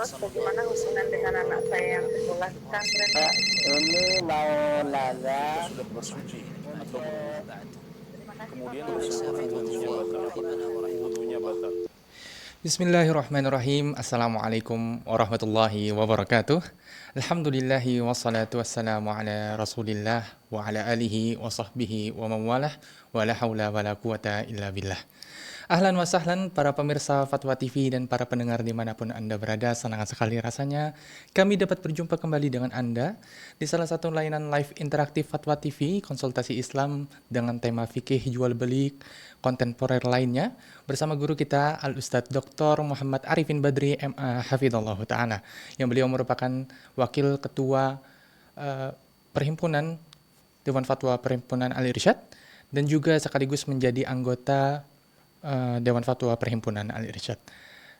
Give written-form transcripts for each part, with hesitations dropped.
Terus bagaimana hubungan dengan anak saya yang sekolah di pesantren? Ini mau nanya sudah bersuci atau belum. Terima kasih Kemudian Bapak. wudunya batal. Bismillahirrahmanirrahim. Assalamualaikum warahmatullahi wabarakatuh. Alhamdulillahi wassalatu wassalamu ala rasulillah wa ala alihi wa sahbihi wa mawalah wa la hawla wa la quwata illa billah. Ahlan wa sahlan para pemirsa Fatwa TV dan para pendengar dimanapun Anda berada. Senang sekali rasanya kami dapat berjumpa kembali dengan Anda di salah satu layanan live interaktif Fatwa TV, konsultasi Islam dengan tema fikih jual beli kontemporer lainnya bersama guru kita Al-Ustadz Dr. Muhammad Arifin Badri MA Hafidhullah Ta'ala, yang beliau merupakan wakil ketua perhimpunan Dewan Fatwa Perhimpunan Al-Irsyad dan juga sekaligus menjadi anggota Dewan Fatwa Perhimpunan Al-Irsyad.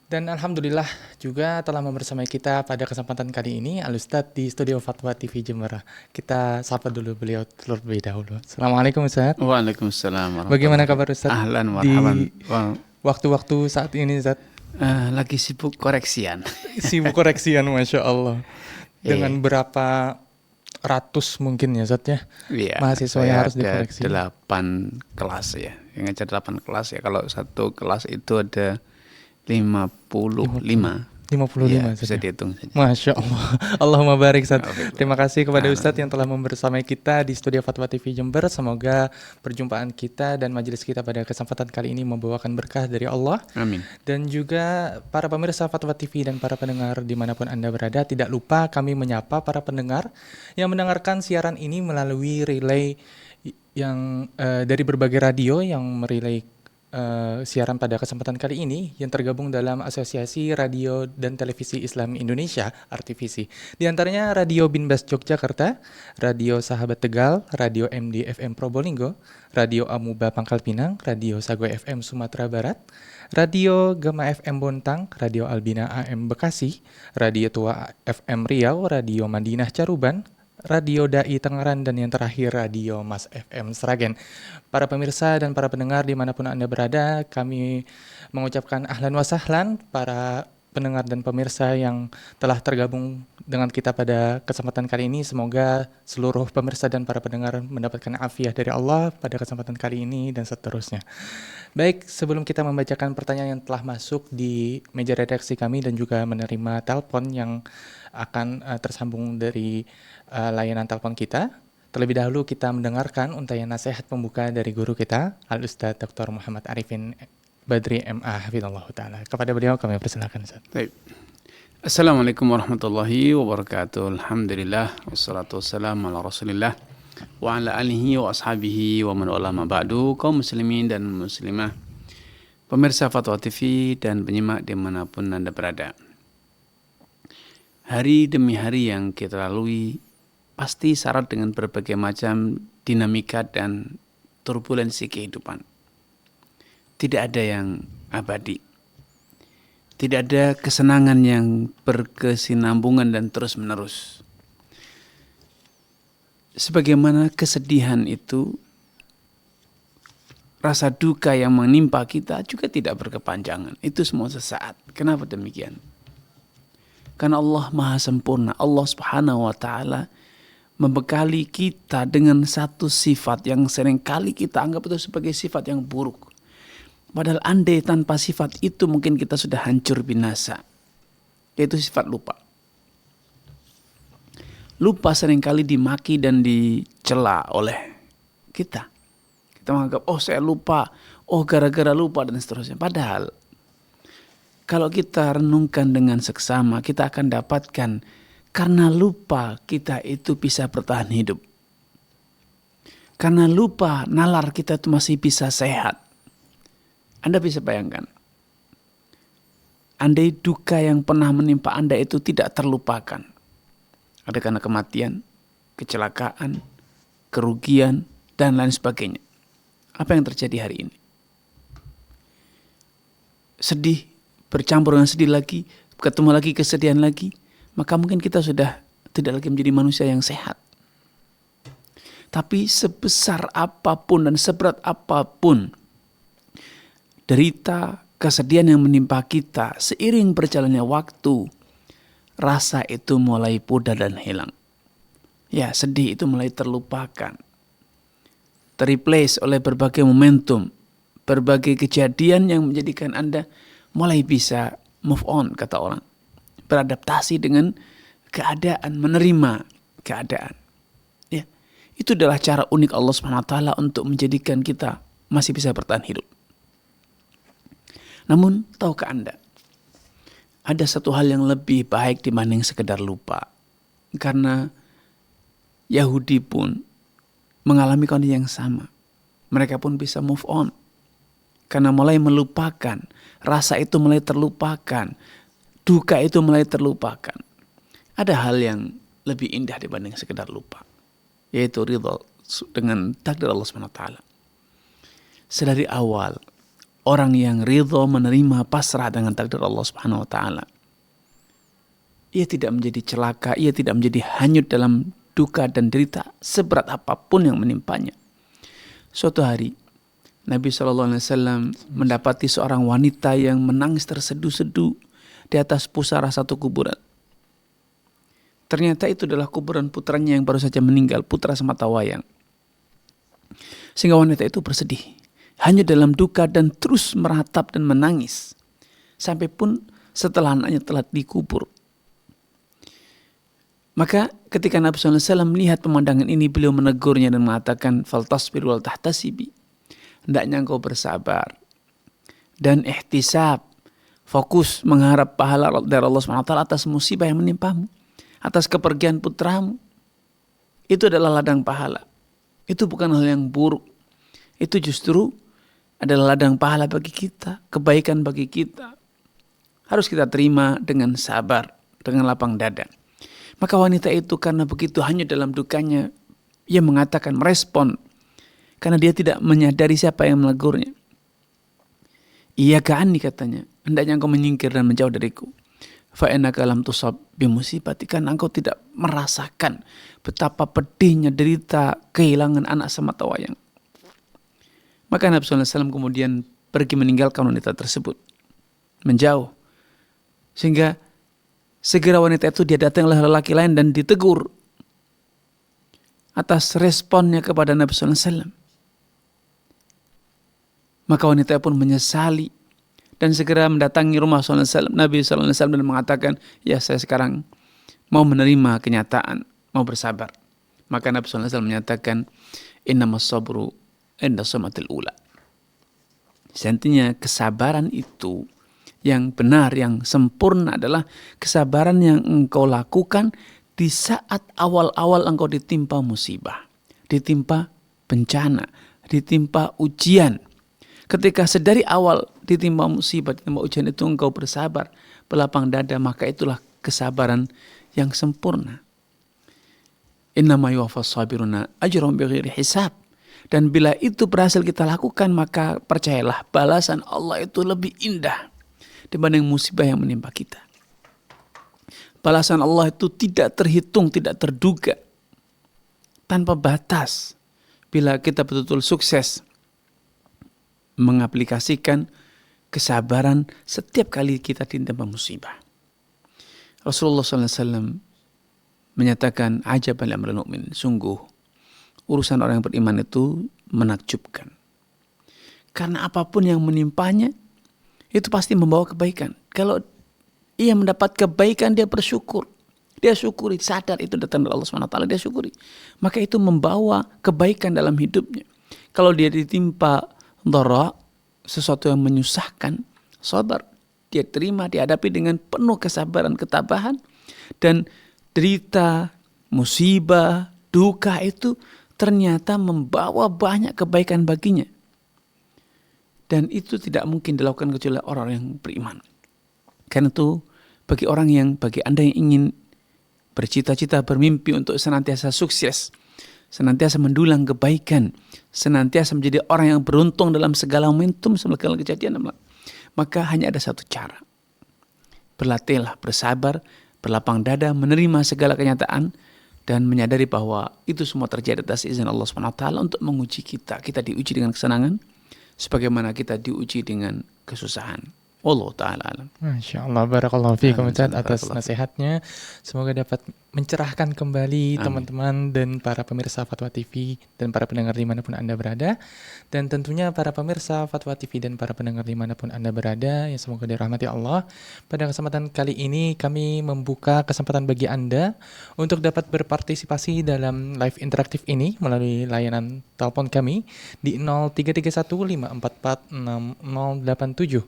Dan alhamdulillah juga telah membersamai kita pada kesempatan kali ini Al-Ustadz di Studio Fatwa TV Jember. Kita sapa dulu beliau terlebih dahulu. Assalamualaikum Ustadz. Waalaikumsalam. Bagaimana kabar Ustadz? Ahlan marhaban. Di waktu-waktu saat ini Ustadz? Lagi sibuk koreksian. Sibuk koreksian, Masya Allah. Dengan berapa ratus mungkin ya Ustadz ya? Iya, mahasiswa yang harus ada dikoreksi. 8 kelas ya. Yang ngajar 8 kelas ya. Kalau satu kelas itu ada 55. 55 Ya, Ustadz bisa ya? dihitung saja. Masya Allah. Allahumma barik Ustadz. Alhamdulillah. Terima kasih kepada Ustadz yang telah membersamai kita di Studio Fatwa TV Jember. Semoga perjumpaan kita dan majelis kita pada kesempatan kali ini membawakan berkah dari Allah. Amin. Dan juga para pemirsa Fatwa TV dan para pendengar dimanapun Anda berada, tidak lupa kami menyapa para pendengar yang mendengarkan siaran ini melalui relay yang dari berbagai radio yang merelay siaran pada kesempatan kali ini yang tergabung dalam Asosiasi Radio dan Televisi Islam Indonesia (RTVC). Di antaranya Radio Binbas Yogyakarta, Radio Sahabat Tegal, Radio MD FM Probolinggo, Radio Amuba Pangkal Pinang, Radio Sagoy FM Sumatera Barat, Radio Gema FM Bontang, Radio Albina AM Bekasi, Radio Tua FM Riau, Radio Madinah Caruban, Radio Dai Tangerang, dan yang terakhir Radio Mas FM Sragen. Para pemirsa dan para pendengar dimanapun Anda berada, kami mengucapkan ahlan wa sahlan para pendengar dan pemirsa yang telah tergabung dengan kita pada kesempatan kali ini. Semoga seluruh pemirsa dan para pendengar mendapatkan afiah dari Allah pada kesempatan kali ini dan seterusnya. Baik, sebelum kita membacakan pertanyaan yang telah masuk di meja redaksi kami dan juga menerima telepon yang akan tersambung dari layanan telepon kita, terlebih dahulu kita mendengarkan untayan nasihat pembuka dari guru kita Al-Ustadz Dr. Muhammad Arifin Badri MA Hafidhullah Ta'ala. Kepada beliau kami persilakan Ustaz. Baik. Assalamualaikum warahmatullahi wabarakatuh. Alhamdulillah wassalatu wassalamu ala Rasulillah wa ala alihi wa ashabihi wa man wala ma ba'du. Kaum muslimin dan muslimah, pemirsa Fatwa TV dan penyimak dimanapun Anda berada. Hari demi hari yang kita lalui pasti syarat dengan berbagai macam dinamika dan turbulensi kehidupan. Tidak ada yang abadi. Tidak ada kesenangan yang berkesinambungan dan terus menerus. Sebagaimana kesedihan itu, rasa duka yang menimpa kita juga tidak berkepanjangan. Itu semua sesaat. Kenapa demikian? Karena Allah Maha Sempurna. Allah Subhanahu wa Ta'ala membekali kita dengan satu sifat yang seringkali kita anggap itu sebagai sifat yang buruk. Padahal andai tanpa sifat itu mungkin kita sudah hancur binasa. Yaitu sifat lupa. Lupa seringkali dimaki dan dicela oleh kita. Kita menganggap, oh saya lupa, oh gara-gara lupa dan seterusnya. Padahal kalau kita renungkan dengan seksama, kita akan dapatkan karena lupa kita itu bisa bertahan hidup. Karena lupa nalar kita itu masih bisa sehat. Anda bisa bayangkan. Andai duka yang pernah menimpa Anda itu tidak terlupakan. Ada karena kematian, kecelakaan, kerugian, dan lain sebagainya. Apa yang terjadi hari ini? Sedih, bercampur dengan sedih lagi, ketemu lagi kesedihan lagi, maka mungkin kita sudah tidak lagi menjadi manusia yang sehat. Tapi sebesar apapun dan seberat apapun derita, kesedihan yang menimpa kita, seiring berjalannya waktu, rasa itu mulai pudar dan hilang. Ya, sedih itu mulai terlupakan. Terreplace oleh berbagai momentum, berbagai kejadian yang menjadikan Anda mulai bisa move on, kata orang. Beradaptasi dengan keadaan, menerima keadaan. Ya, itu adalah cara unik Allah SWT untuk menjadikan kita masih bisa bertahan hidup. Namun, tahukah Anda, ada satu hal yang lebih baik dibanding sekedar lupa. Karena Yahudi pun mengalami kondisi yang sama. Mereka pun bisa move on. Karena mulai melupakan, rasa itu mulai terlupakan, duka itu mulai terlupakan. Ada hal yang lebih indah dibanding sekedar lupa, yaitu ridha dengan takdir Allah SWT. Sedari awal, orang yang ridha menerima pasrah dengan takdir Allah SWT, ia tidak menjadi celaka, ia tidak menjadi hanyut dalam duka dan derita seberat apapun yang menimpanya. Suatu hari Nabi SAW mendapati seorang wanita yang menangis terseduh-seduh di atas pusara satu kuburan. Ternyata itu adalah kuburan putranya yang baru saja meninggal, putra sematawayang. Sehingga wanita itu bersedih, hanyut dalam duka dan terus meratap dan menangis. Sampai pun setelah anaknya telah dikubur. Maka ketika Nabi SAW melihat pemandangan ini, beliau menegurnya dan mengatakan, "Faltasbir wal tahtasibi." Hendaknya engkau bersabar dan ihtisab, fokus mengharap pahala dari Allah SWT atas musibah yang menimpamu, atas kepergian putramu. Itu adalah ladang pahala. Itu bukan hal yang buruk. Itu justru adalah ladang pahala bagi kita, kebaikan bagi kita. Harus kita terima dengan sabar, dengan lapang dada. Maka wanita itu karena begitu hanyut dalam dukanya, ia mengatakan, merespon, karena dia tidak menyadari siapa yang menegurnya. Iya ka'ani, katanya, hendaknya engkau menyingkir dan menjauh dariku. Fa'inaka lam tusab bimusibati, karena engkau tidak merasakan betapa pedihnya derita kehilangan anak sematawayang. Maka Nabi SAW kemudian pergi meninggalkan wanita tersebut, menjauh. Sehingga segera wanita itu dia datang oleh lelaki lain dan ditegur atas responnya kepada Nabi SAW. Maka wanita pun menyesali dan segera mendatangi rumah Nabi SAW dan mengatakan, ya saya sekarang mau menerima kenyataan, mau bersabar. Maka Nabi SAW menyatakan, innamas sabru inda somatil ula. Sentinya kesabaran itu yang benar, yang sempurna adalah kesabaran yang engkau lakukan di saat awal-awal engkau ditimpa musibah, ditimpa bencana, ditimpa ujian. Ketika sedari awal ditimpa musibah, ditimpa ujian itu engkau bersabar, berlapang dada, maka itulah kesabaran yang sempurna. Innama yuwaffas sabiruna ajrahum bighairi hisab. Dan bila itu berhasil kita lakukan, maka percayalah balasan Allah itu lebih indah dibanding musibah yang menimpa kita. Balasan Allah itu tidak terhitung, tidak terduga, tanpa batas. Bila kita betul-betul sukses mengaplikasikan kesabaran setiap kali kita ditimpa musibah. Rasulullah SAW menyatakan, ajaban li amril mu'min, sungguh urusan orang yang beriman itu menakjubkan. Karena apapun yang menimpanya itu pasti membawa kebaikan. Kalau ia mendapat kebaikan, dia bersyukur. Dia syukuri, sadar itu datang dari Allah SWT, dia syukuri. Maka itu membawa kebaikan dalam hidupnya. Kalau dia ditimpa dhara, sesuatu yang menyusahkan, sabar. Dia terima, dihadapi dengan penuh kesabaran, ketabahan. Dan derita, musibah, duka itu ternyata membawa banyak kebaikan baginya. Dan itu tidak mungkin dilakukan kecuali orang yang beriman. Karena itu bagi Anda yang ingin bercita-cita, bermimpi untuk senantiasa sukses, senantiasa mendulang kebaikan, senantiasa menjadi orang yang beruntung dalam segala momentum, segala kejadian, maka hanya ada satu cara. Berlatihlah, bersabar, berlapang dada, menerima segala kenyataan, dan menyadari bahwa itu semua terjadi atas izin Allah SWT untuk menguji kita. Kita diuji dengan kesenangan, sebagaimana kita diuji dengan kesusahan. Wallahu taala alam. Masya Allah, barakallahu fiikum Amin. Ustaz atas Barakallahu nasihatnya. Semoga dapat mencerahkan kembali Amin. teman-teman dan para pemirsa Fatwa TV dan para pendengar dimanapun Anda berada. Dan tentunya para pemirsa Fatwa TV dan para pendengar dimanapun Anda berada, yang semoga dirahmati Allah. Pada kesempatan kali ini kami membuka kesempatan bagi Anda untuk dapat berpartisipasi dalam live interaktif ini melalui layanan telepon kami di 0331 544 6087.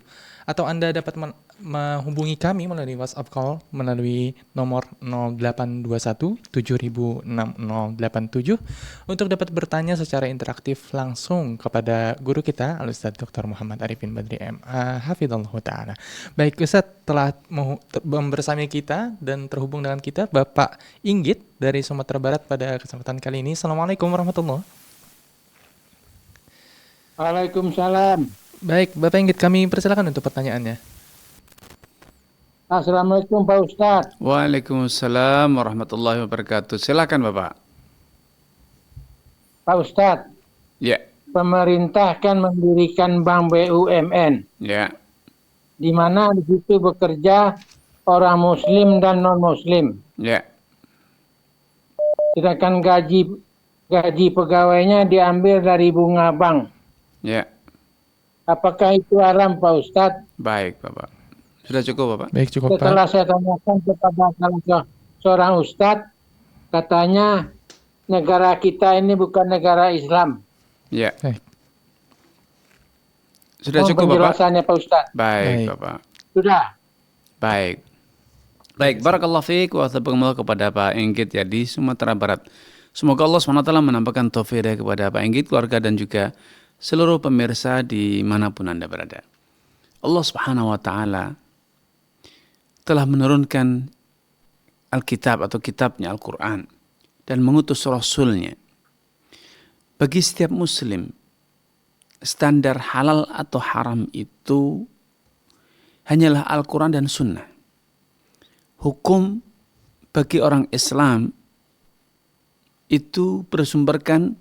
Atau Anda dapat menghubungi kami melalui WhatsApp call melalui nomor 0821 706087 untuk dapat bertanya secara interaktif langsung kepada guru kita Al-Ustadz Dr. Muhammad Arifin Badri MA Hafidhullah Ta'ala. Baik Ustadz, telah bersama kita dan terhubung dengan kita Bapak Inggit dari Sumatera Barat pada kesempatan kali ini. Assalamualaikum warahmatullahi wabarakatuh. Waalaikumsalam. Baik, Bapak Inggit, kami persilakan untuk pertanyaannya. Assalamualaikum Pak Ustadz. Waalaikumsalam warahmatullahi wabarakatuh. Silakan Bapak. Pak Ustadz, Ya, pemerintah kan mendirikan bank BUMN, ya, di mana di situ bekerja orang Muslim dan non-Muslim. ya. Sedangkan gaji pegawainya diambil dari bunga bank. Ya, Apakah itu haram Pak Ustadz? baik Bapak. Sudah cukup Bapak? Baik, cukup Pak. Setelah saya tanyakan kepada seorang Ustadz, katanya negara kita ini bukan negara Islam. Ya. Baik. Sudah Mohon cukup Bapak? penjelasannya Pak Ustadz. Baik Baik. Bapak. Sudah. Baik. Baik, barakallahu fiik wa taqabbal kepada Pak Inggit ya di Sumatera Barat. Semoga Allah SWT menampakkan taufik kepada Pak Inggit, keluarga dan juga seluruh pemirsa dimanapun Anda berada. Allah Subhanahu wa Ta'ala telah menurunkan Alkitab atau kitabnya Al-Quran dan mengutus Rasulnya. Bagi setiap Muslim, standar halal atau haram itu hanyalah Al-Quran dan Sunnah. Hukum bagi orang Islam itu bersumberkan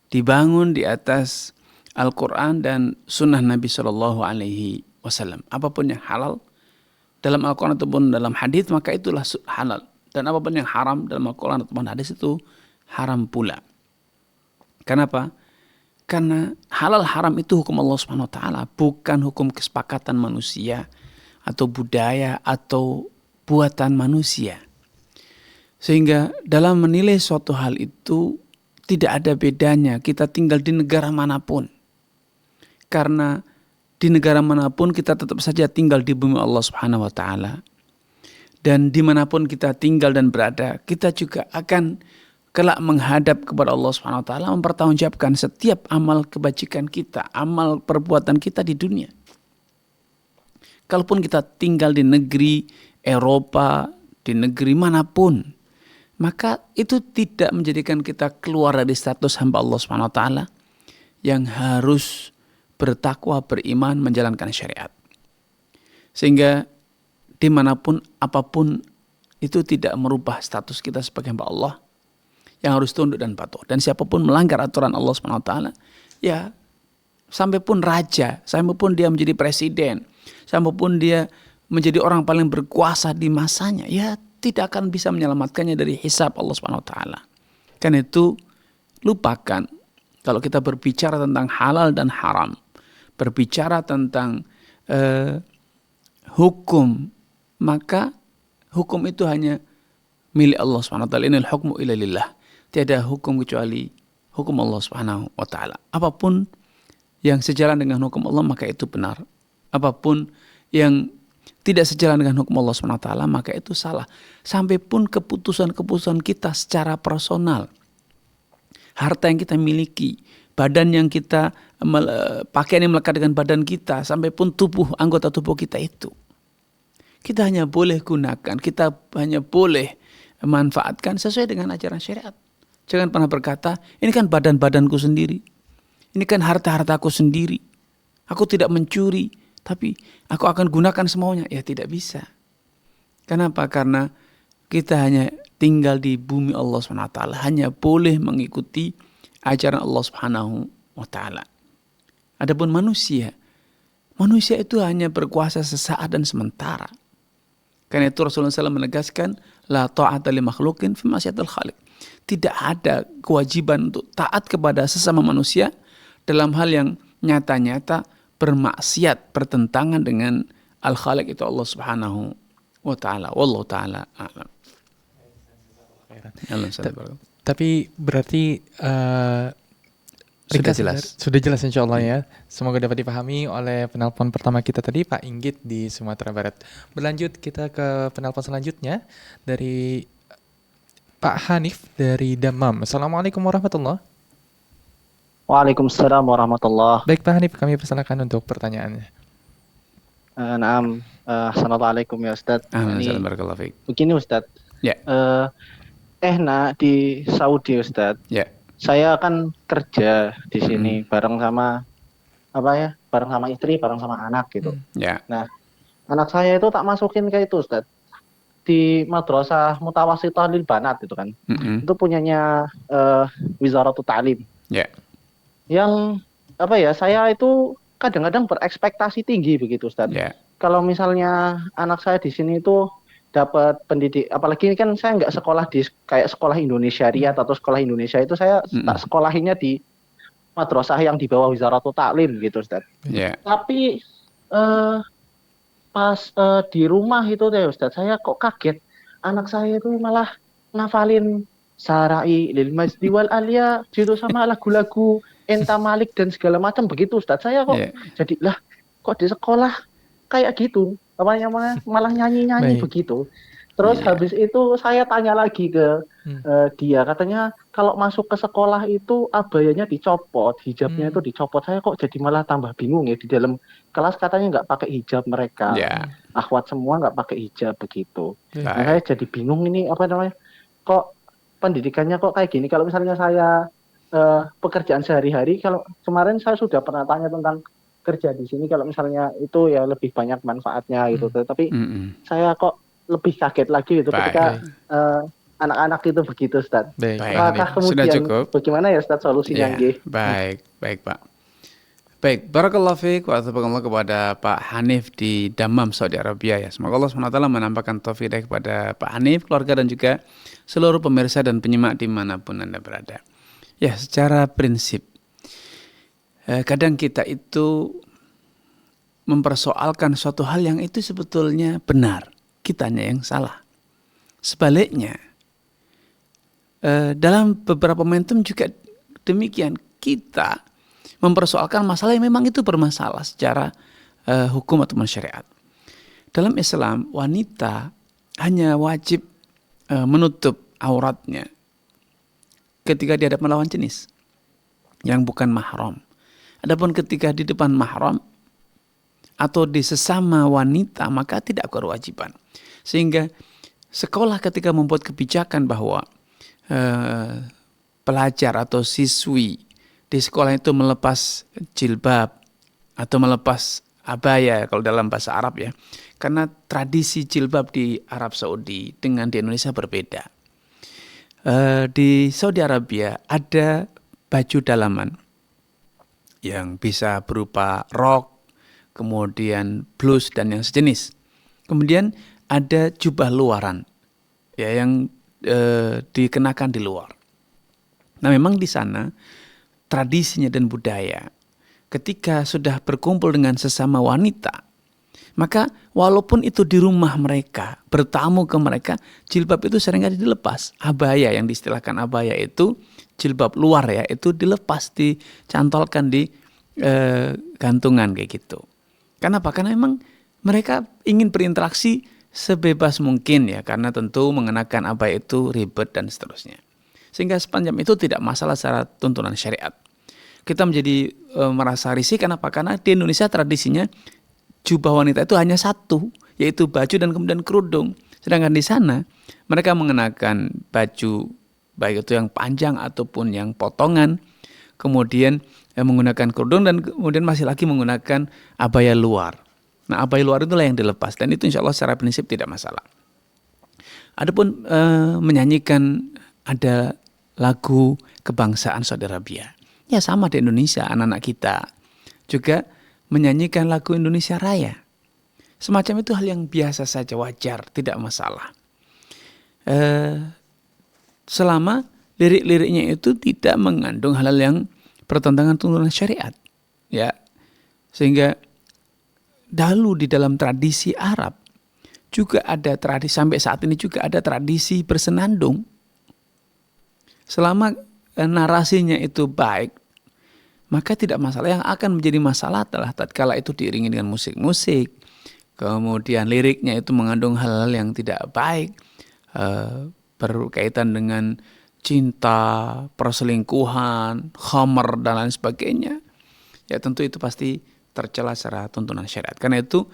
dibangun di atas Al-Quran dan Sunnah Nabi Shallallahu Alaihi Wasallam. Apapun yang halal dalam Al-Quran ataupun dalam hadis maka itulah halal, dan apapun yang haram dalam Al-Quran ataupun hadis itu haram pula. Kenapa? Karena halal haram itu hukum Allah Subhanahu Wa Taala, bukan hukum kesepakatan manusia atau budaya atau buatan manusia. Sehingga dalam menilai suatu hal itu tidak ada bedanya kita tinggal di negara manapun. Karena di negara manapun kita tetap saja tinggal di bumi Allah Subhanahu Wa Taala. Dan dimanapun kita tinggal dan berada, kita juga akan kelak menghadap kepada Allah Subhanahu Wa Taala, mempertanggungjawabkan setiap amal kebajikan kita, amal perbuatan kita di dunia. Kalaupun kita tinggal di negeri Eropa, di negeri manapun, maka itu tidak menjadikan kita keluar dari status hamba Allah Subhanahu Wa Taala yang harus bertakwa, beriman, menjalankan syariat. Sehingga dimanapun, apapun itu tidak merubah status kita sebagai hamba Allah yang harus tunduk dan patuh. Dan siapapun melanggar aturan Allah SWT, ya sampai pun raja, sampai pun dia menjadi presiden, sampai pun dia menjadi orang paling berkuasa di masanya, ya tidak akan bisa menyelamatkannya dari hisab Allah SWT. Karena itu lupakan kalau kita berbicara tentang halal dan haram, berbicara tentang hukum, maka hukum itu hanya milik Allah SWT. Inal hukmu illa lillah. Tiada hukum kecuali hukum Allah Subhanahu wa Ta'ala. Apapun yang sejalan dengan hukum Allah maka itu benar. Apapun yang tidak sejalan dengan hukum Allah Subhanahu wa Ta'ala maka itu salah. Sampai pun keputusan-keputusan kita secara personal, harta yang kita miliki, badan yang kita pakaian yang melekat dengan badan kita, sampai pun anggota tubuh kita itu, kita hanya boleh gunakan, kita hanya boleh manfaatkan sesuai dengan ajaran syariat. Jangan pernah berkata, ini kan badan-badanku sendiri, ini kan harta-hartaku sendiri, aku tidak mencuri, tapi aku akan gunakan semuanya. Ya tidak bisa. Kenapa? Karena kita hanya tinggal di bumi Allah SWT, hanya boleh mengikuti ajaran Allah Subhanahu wa Ta'ala. Adapun manusia Manusia itu hanya berkuasa sesaat dan sementara. Karena itu Rasulullah SAW menegaskan, la ta'ata li makhlukin fi ma'siyatil khaliq. Tidak ada kewajiban untuk taat kepada sesama manusia dalam hal yang nyata-nyata bermaksiat, bertentangan dengan Al-Khaliq itu Allah Subhanahu wa ta'ala. Wallahu ta'ala a'lam. Tapi berarti Sudah ringkas jelas. Sudah jelas insya Allah ya. Semoga dapat dipahami oleh penelpon pertama kita tadi, Pak Inggit di Sumatera Barat. Berlanjut kita ke penelpon selanjutnya dari Pak Hanif dari Damam. Assalamualaikum warahmatullahi. Waalaikumsalam warahmatullah. Baik Pak Hanif, kami persilakan untuk pertanyaannya. Naam, assalamualaikum ya Ustadz. Assalamualaikum warahmatullahi wabarakatuh. Begini Ustadz, Ya, di Saudi Ustadz, ya, saya kan kerja di sini bareng sama bareng sama istri, bareng sama anak gitu. ya. Nah, anak saya itu tak masukin ke itu Ustadz, di Madrasah Mutawasithah Lil Banat itu kan. Mm-mm. Itu punyanya Wizaratul Ta'lim. Ya, Yang saya itu kadang-kadang berekspektasi tinggi begitu Ustadz. ya. Kalau misalnya anak saya di sini itu dapat pendidik, apalagi ini kan saya nggak sekolah di kayak sekolah Indonesia Riyad atau sekolah Indonesia, itu saya tak sekolahinya di madrasah yang di bawah Wizaratul Ta'lim gitu Ustaz. Ya. Tapi pas di rumah itu deh Ustaz, saya kok kaget anak saya itu malah ngafalin Sarai lil Majdi wal Alia gitu, sama lagu-lagu Enta Malik dan segala macam begitu Ustaz. Saya kok jadi lah kok di sekolah kayak gitu, malah nyanyi-nyanyi Baik. begitu. Terus habis itu saya tanya lagi ke dia, katanya kalau masuk ke sekolah itu abayanya dicopot, hijabnya itu dicopot. Saya kok jadi malah tambah bingung ya, di dalam kelas katanya nggak pakai hijab mereka, akhwat semua nggak pakai hijab begitu. Nah, saya jadi bingung ini kok pendidikannya kok kayak gini. Kalau misalnya saya pekerjaan sehari-hari, kalau kemarin saya sudah pernah tanya tentang kerja di sini, kalau misalnya itu ya lebih banyak manfaatnya gitu, tapi saya kok lebih kaget lagi gitu ketika anak-anak itu begitu Ustaz. Apakah kemudian bagaimana ya Ustaz solusinya? Baik Pak. Baik, barakallahu fiik wa taqabbalallahu kepada Pak Hanif di Dammam, Saudi Arabia ya. Semoga Allah SWT menampakkan taufik kepada Pak Hanif, keluarga dan juga seluruh pemirsa dan penyimak dimanapun Anda berada. Ya, secara prinsip kadang kita itu mempersoalkan suatu hal yang itu sebetulnya benar, kitanya yang salah. Sebaliknya, dalam beberapa momentum juga demikian, kita mempersoalkan masalah yang memang itu bermasalah secara hukum atau syariat. Dalam Islam, wanita hanya wajib menutup auratnya ketika di hadapan lawan jenis yang bukan mahram. Adapun ketika di depan mahram atau di sesama wanita, maka tidak kewajiban. Sehingga sekolah ketika membuat kebijakan bahwa pelajar atau siswi di sekolah itu melepas jilbab atau melepas abaya kalau dalam bahasa Arab ya, karena tradisi jilbab di Arab Saudi dengan di Indonesia berbeda. Di Saudi Arabia ada baju dalaman yang bisa berupa rok, kemudian blus dan yang sejenis. Kemudian ada jubah luaran ya yang dikenakan di luar. Nah, memang di sana tradisinya dan budaya ketika sudah berkumpul dengan sesama wanita, maka walaupun itu di rumah mereka, bertamu ke mereka, jilbab itu seringkali dilepas. Abaya yang diistilahkan abaya itu jilbab luar ya, itu dilepas, dicantolkan di gantungan kayak gitu. Kenapa? Karena memang mereka ingin berinteraksi sebebas mungkin ya, karena tentu mengenakan abaya itu ribet dan seterusnya. Sehingga sepanjang itu tidak masalah secara tuntunan syariat. Kita menjadi merasa risih, kenapa? Karena di Indonesia tradisinya jubah wanita itu hanya satu, yaitu baju dan kemudian kerudung. Sedangkan di sana mereka mengenakan baju baik itu yang panjang ataupun yang potongan, kemudian menggunakan kerudung dan kemudian masih lagi menggunakan abaya luar. Nah, abaya luar itulah yang dilepas dan itu insya Allah secara prinsip tidak masalah. Adapun menyanyikan ada lagu kebangsaan Saudi Arabia, ya sama di Indonesia anak-anak kita juga menyanyikan lagu Indonesia Raya. Semacam itu hal yang biasa saja, wajar, tidak masalah. Selama lirik-liriknya itu tidak mengandung hal-hal yang bertentangan tuntunan syariat. Ya. Sehingga dahulu di dalam tradisi Arab juga ada tradisi, sampai saat ini juga ada tradisi bersenandung. Selama narasinya itu baik, maka tidak masalah. Yang akan menjadi masalah adalah tatkala itu diiringi dengan musik-musik, kemudian liriknya itu mengandung hal-hal yang tidak baik, berkaitan dengan cinta, perselingkuhan, khamar, dan lain sebagainya. Ya tentu itu pasti tercela secara tuntunan syariat. Karena itu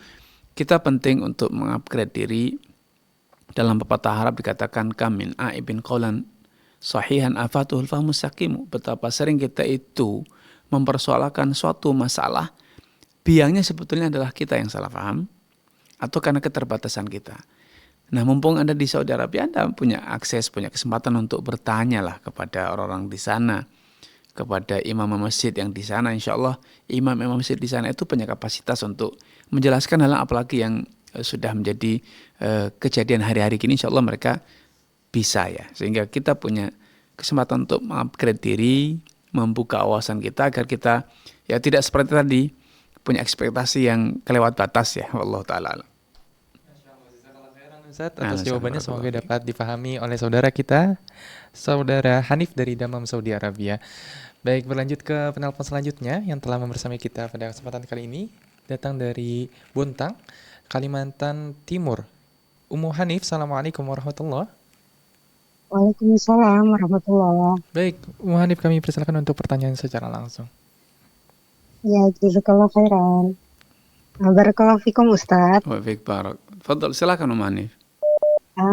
kita penting untuk mengupgrade diri. Dalam pepatah Arab dikatakan kamin aibin qaulan sahihan afatuhul fahmu saqimu. Betapa sering kita itu mempersoalkan suatu masalah, biangnya sebetulnya adalah kita yang salah paham atau karena keterbatasan kita. Nah, mumpung Anda di Saudi Arabia, Anda punya akses, punya kesempatan untuk bertanya lah kepada orang-orang di sana, kepada imam masjid yang di sana. Insya Allah imam masjid di sana itu punya kapasitas untuk menjelaskan hal apalagi yang sudah menjadi kejadian hari-hari ini. Insya Allah mereka bisa ya, sehingga kita punya kesempatan untuk mengupgrade diri, membuka wawasan kita agar kita ya tidak seperti tadi punya ekspektasi yang kelewat batas ya. Wallahu taala. Ustaz, atas jawabannya semoga dapat dipahami oleh saudara kita, saudara Hanif dari Dammam, Saudi Arabia. Baik, berlanjut ke penelpon selanjutnya yang telah membersamai kita pada kesempatan kali ini, datang dari Bontang, Kalimantan Timur. Ummu Hanif, Assalamualaikum warahmatullahi. Waalaikumsalam warahmatullahi. Baik, Ummu Hanif, kami persilakan untuk pertanyaan secara langsung. Ya, jazakallah khairan. Barakallahu fikum Ustaz. Wa fiik barak. Fadhal, silakan Ummu Hanif.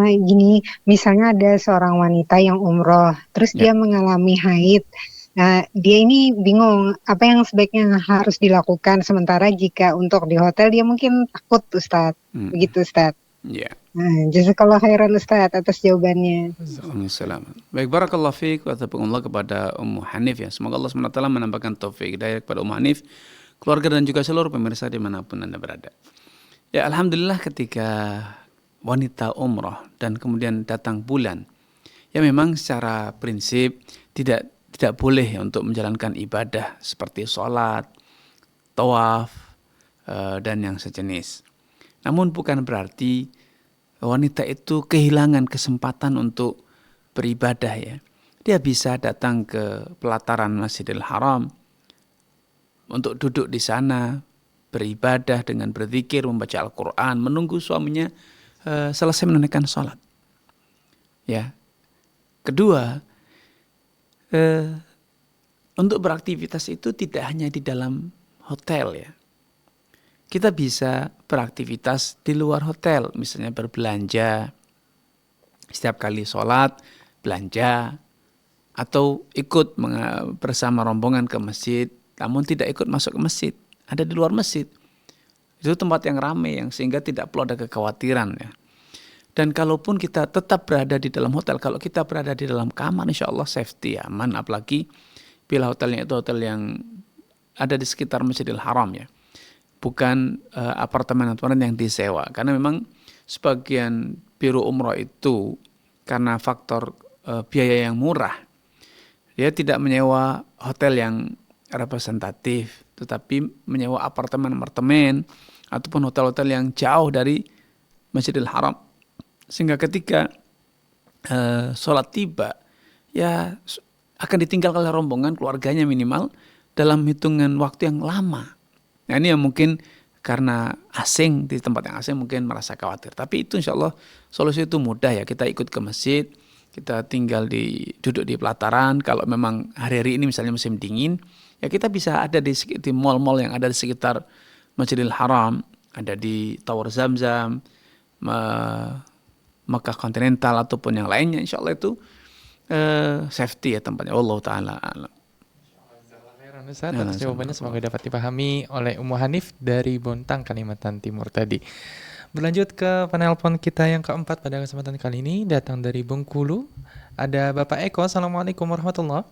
Gini, misalnya ada seorang wanita yang umroh, terus dia mengalami haid. Nah, dia ini bingung apa yang sebaiknya harus dilakukan. Sementara jika untuk di hotel dia mungkin takut Ustaz. Begitu Ustaz. Ya. Nah, jazakallah khairan Ustaz atas jawabannya. Waalaikumsalam. Baik, barakallahu fiik wa taqabbalallah kepada Ummu Hanif ya. Semoga Allah SWT menambahkan taufik hidayah kepada Ummu Hanif, keluarga dan juga seluruh pemirsa dimanapun Anda berada. Ya, alhamdulillah ketika wanita umroh dan kemudian datang bulan, ya memang secara prinsip tidak boleh untuk menjalankan ibadah seperti sholat, tawaf, dan yang sejenis. Namun bukan berarti wanita itu kehilangan kesempatan untuk beribadah ya. Dia bisa datang ke pelataran Masjidil Haram untuk duduk di sana, beribadah dengan berzikir, membaca Al-Quran, menunggu suaminya selesai menunaikan sholat. Ya. Kedua, untuk beraktivitas itu tidak hanya di dalam hotel ya. Kita bisa beraktivitas di luar hotel, misalnya berbelanja, setiap kali sholat, belanja, atau ikut bersama rombongan ke masjid, namun tidak ikut masuk ke masjid, ada di luar masjid. Itu tempat yang ramai yang sehingga tidak perlu ada kekhawatiran ya. Dan kalaupun kita tetap berada di dalam hotel, kalau kita berada di dalam kamar insya Allah safety aman, apalagi bila hotelnya itu hotel yang ada di sekitar Masjidil Haram ya. Bukan apartemen-apartemen yang disewa. Karena memang sebagian biro umroh itu karena faktor biaya yang murah, dia tidak menyewa hotel yang representatif, tetapi menyewa apartemen-apartemen ataupun hotel-hotel yang jauh dari Masjidil Haram. Sehingga ketika sholat tiba, ya akan ditinggalkan oleh rombongan keluarganya minimal dalam hitungan waktu yang lama. Nah ini yang mungkin karena asing, di tempat yang asing mungkin merasa khawatir. Tapi itu insya Allah solusi itu mudah ya. Kita ikut ke masjid, kita tinggal duduk di pelataran. Kalau memang hari-hari ini misalnya musim dingin, ya kita bisa ada di mall-mall yang ada di sekitar Masjidil Haram, ada di Tower Zamzam, Makkah Continental ataupun yang lainnya. Insya Allah itu safety ya tempatnya. Allah Ta'ala alam. Ustaz, atas jawabannya semoga dapat dipahami oleh Ummu Hanif dari Bontang, Kalimantan Timur tadi. Berlanjut ke penelpon kita yang keempat pada kesempatan kali ini, datang dari Bengkulu. Ada Bapak Eko. Assalamualaikum warahmatullahi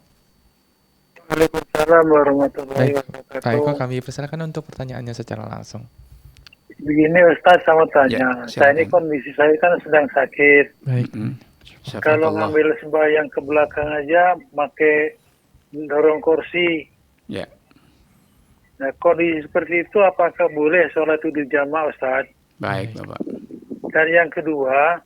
wabarakatuh. Waalaikumsalam warahmatullahi Baik, Pak Eko, wabarakatuh. kami persilakan untuk pertanyaannya secara langsung. Begini Ustaz, saya mau tanya. Ya, Saya ini silakan. kondisi saya kan sedang sakit. Baik. Kalau Syafakallah. ngambil sembahyang ke belakang aja pakai dorong kursi. Ya, Nah, kondisi seperti itu apakah boleh sholat itu jamaah Ustaz? baik Bapak. Dan yang kedua,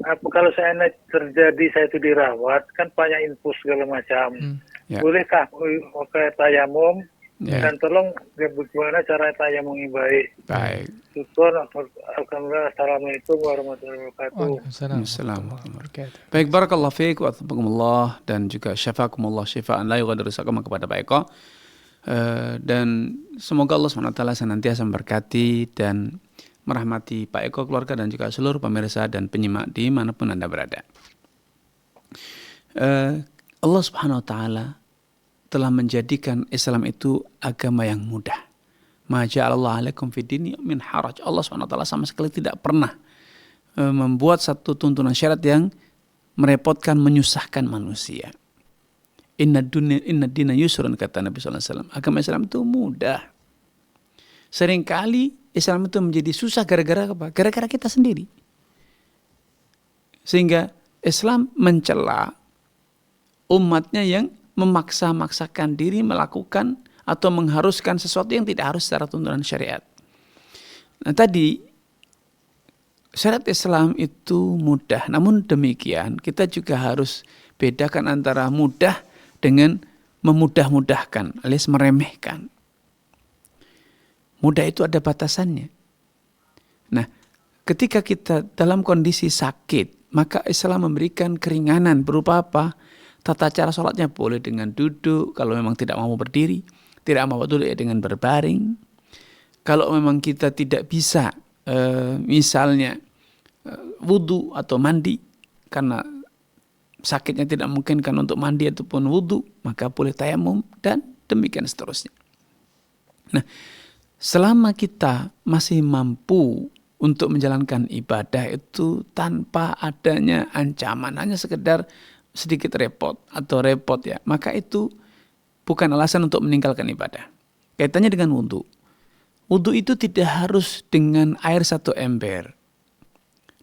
apa kalau saya terjadi saya itu dirawat, kan banyak infus segala macam. Ya. Bolehkah pakai tayamum? Ya. Dan tolong bagaimana cara tayamum yang baik? Baik. Syukur, alhamdulillah. Assalamualaikum warahmatullahi wabarakatuh. Waalaikumsalam. Assalamualaikum. Wabarakatuh. Baik, barakallahu fiik wa athabakumullah, dan juga syafakumullah syifaan la yughadiru saqama kepada Pak Eko. Dan semoga Allah SWT senantiasa memberkati dan merahmati Pak Eko, keluarga, dan juga seluruh pemirsa dan penyimak di manapun Anda berada. Allah Subhanahu wa taala telah menjadikan Islam itu agama yang mudah. Ma ja'alallahu 'alaikum fid dini min haraj. Allah Subhanahu wa taala sama sekali tidak pernah membuat satu tuntunan syariat yang merepotkan, menyusahkan manusia. Inna dina yusrun, kata Nabi SAW. Agama Islam itu mudah. Seringkali Islam itu menjadi susah gara-gara apa? Gara-gara kita sendiri. Sehingga Islam mencela umatnya yang memaksa-maksakan diri melakukan atau mengharuskan sesuatu yang tidak harus secara tuntunan syariat. Nah tadi, syariat Islam itu mudah. Namun demikian, kita juga harus bedakan antara mudah dengan memudah-mudahkan alias meremehkan. Mudah itu ada batasannya. Nah, ketika kita dalam kondisi sakit, maka Islam memberikan keringanan berupa apa? Tata cara sholatnya boleh dengan duduk, kalau memang tidak mau berdiri. Tidak mau duduk dengan berbaring. Kalau memang kita tidak bisa, misalnya wudu atau mandi, karena sakitnya tidak memungkinkan untuk mandi ataupun wudu, maka boleh tayamum dan demikian seterusnya. Nah, selama kita masih mampu untuk menjalankan ibadah itu tanpa adanya ancaman, hanya sekedar sedikit repot atau repot ya, maka itu bukan alasan untuk meninggalkan ibadah. Kaitannya dengan wudu. Wudu itu tidak harus dengan air satu ember,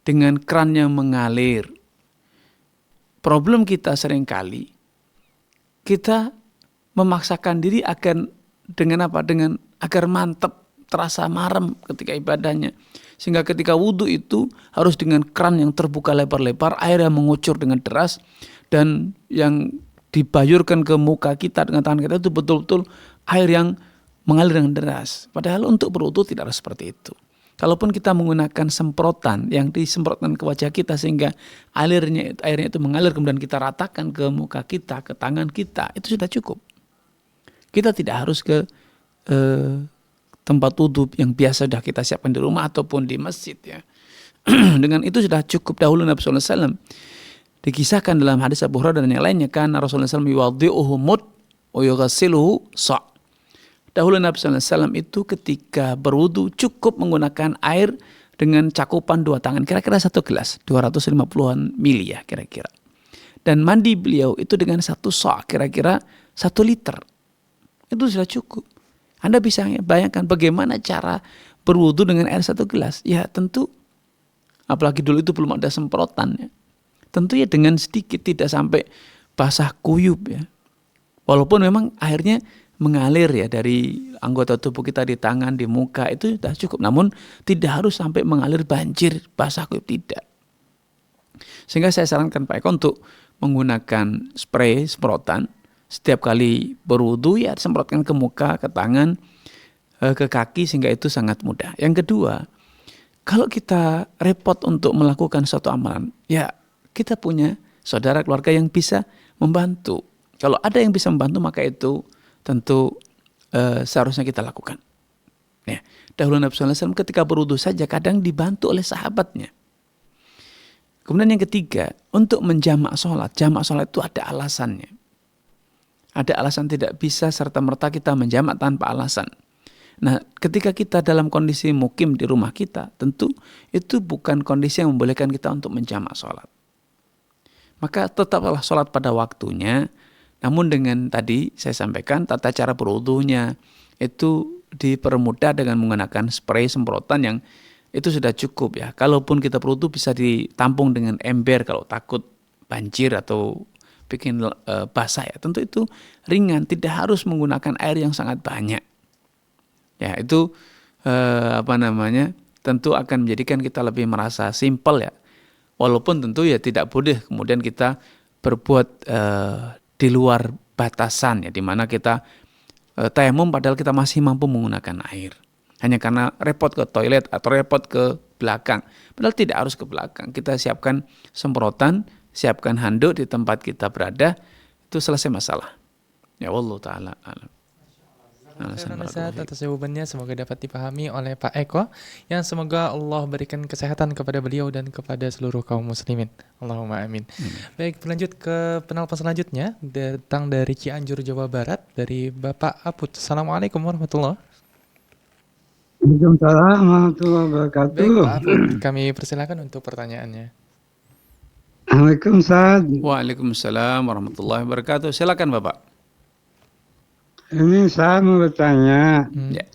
dengan keran yang mengalir. Problem kita seringkali, kita memaksakan diri agar dengan apa? Dengan agar mantap, terasa marem ketika ibadahnya. Sehingga ketika wudu itu harus dengan keran yang terbuka lebar-lebar, air yang mengucur dengan deras, dan yang dibayurkan ke muka kita dengan tangan kita itu betul-betul air yang mengalir dengan deras. Padahal untuk berwudu tidak harus seperti itu. Kalaupun kita menggunakan semprotan yang disemprotkan ke wajah kita sehingga airnya itu mengalir kemudian kita ratakan ke muka kita, ke tangan kita, itu sudah cukup. Kita tidak harus ke tempat wudu yang biasa sudah kita siapkan di rumah ataupun di masjid ya. Dengan itu sudah cukup. Dahulu Nabi SAW dikisahkan dalam hadis Abu Hurairah dan yang lainnya, kan Rasulullah SAW yuwadhi'uhu mud wa yughsiluhu sa'. Dahulu Nabi SAW itu ketika berwudu cukup menggunakan air dengan cakupan 2 tangan, kira-kira 1 gelas, 250-an mili ya kira-kira. Dan mandi beliau itu dengan 1 sa', kira-kira 1 liter. Itu sudah cukup. Anda bisa bayangkan bagaimana cara berwudu dengan air 1 gelas. Ya tentu, apalagi dulu itu belum ada semprotan ya. Tentu ya dengan sedikit, tidak sampai basah kuyup ya. Walaupun memang airnya mengalir ya dari anggota tubuh kita di tangan, di muka, itu sudah cukup. Namun tidak harus sampai mengalir banjir, basah kuyup, tidak. Sehingga saya sarankan Pak Eko untuk menggunakan spray, semprotan. Setiap kali berwudu ya semprotkan ke muka, ke tangan, ke kaki, sehingga itu sangat mudah. Yang kedua, kalau kita repot untuk melakukan suatu amalan, ya kita punya saudara keluarga yang bisa membantu. Kalau ada yang bisa membantu, maka itu tentu seharusnya kita lakukan. Ya, dahulu Nabi SAW ketika berwudu saja kadang dibantu oleh sahabatnya. Kemudian yang ketiga, untuk menjamak sholat. Jamak sholat itu ada alasannya. Ada alasan tidak bisa serta-merta kita menjamak tanpa alasan. Nah, ketika kita dalam kondisi mukim di rumah kita, tentu itu bukan kondisi yang membolehkan kita untuk menjamak sholat. Maka tetaplah sholat pada waktunya, Namun dengan tadi saya sampaikan tata cara berwudunya itu dipermudah dengan menggunakan spray semprotan yang itu sudah cukup ya. Kalaupun kita berwudu bisa ditampung dengan ember kalau takut banjir atau bikin basah ya. Tentu itu ringan, tidak harus menggunakan air yang sangat banyak. Ya, itu tentu akan menjadikan kita lebih merasa simpel ya. Walaupun tentu ya tidak boleh kemudian kita berbuat di luar batasan ya, di mana kita tayamum padahal kita masih mampu menggunakan air. Hanya karena repot ke toilet atau repot ke belakang. Padahal tidak harus ke belakang. Kita siapkan semprotan, siapkan handuk di tempat kita berada, itu selesai masalah. Ya Allah Ta'ala alam. Khairan Ustaz atas jawabannya, semoga dapat dipahami oleh Pak Eko, yang semoga Allah berikan kesehatan kepada beliau dan kepada seluruh kaum muslimin. Allahumma amin. Baik, berlanjut ke penelpon selanjutnya, datang dari Cianjur, Jawa Barat, dari Bapak Aput. Assalamualaikum warahmatullahi wabarakatuh. Waalaikumsalam warahmatullahi wabarakatuh. Baik, Pak Aput, kami persilakan untuk pertanyaannya. Waalaikumsalam. Waalaikumsalam warahmatullahi wabarakatuh. Silakan Bapak. Ini saya mau bertanya, Ya.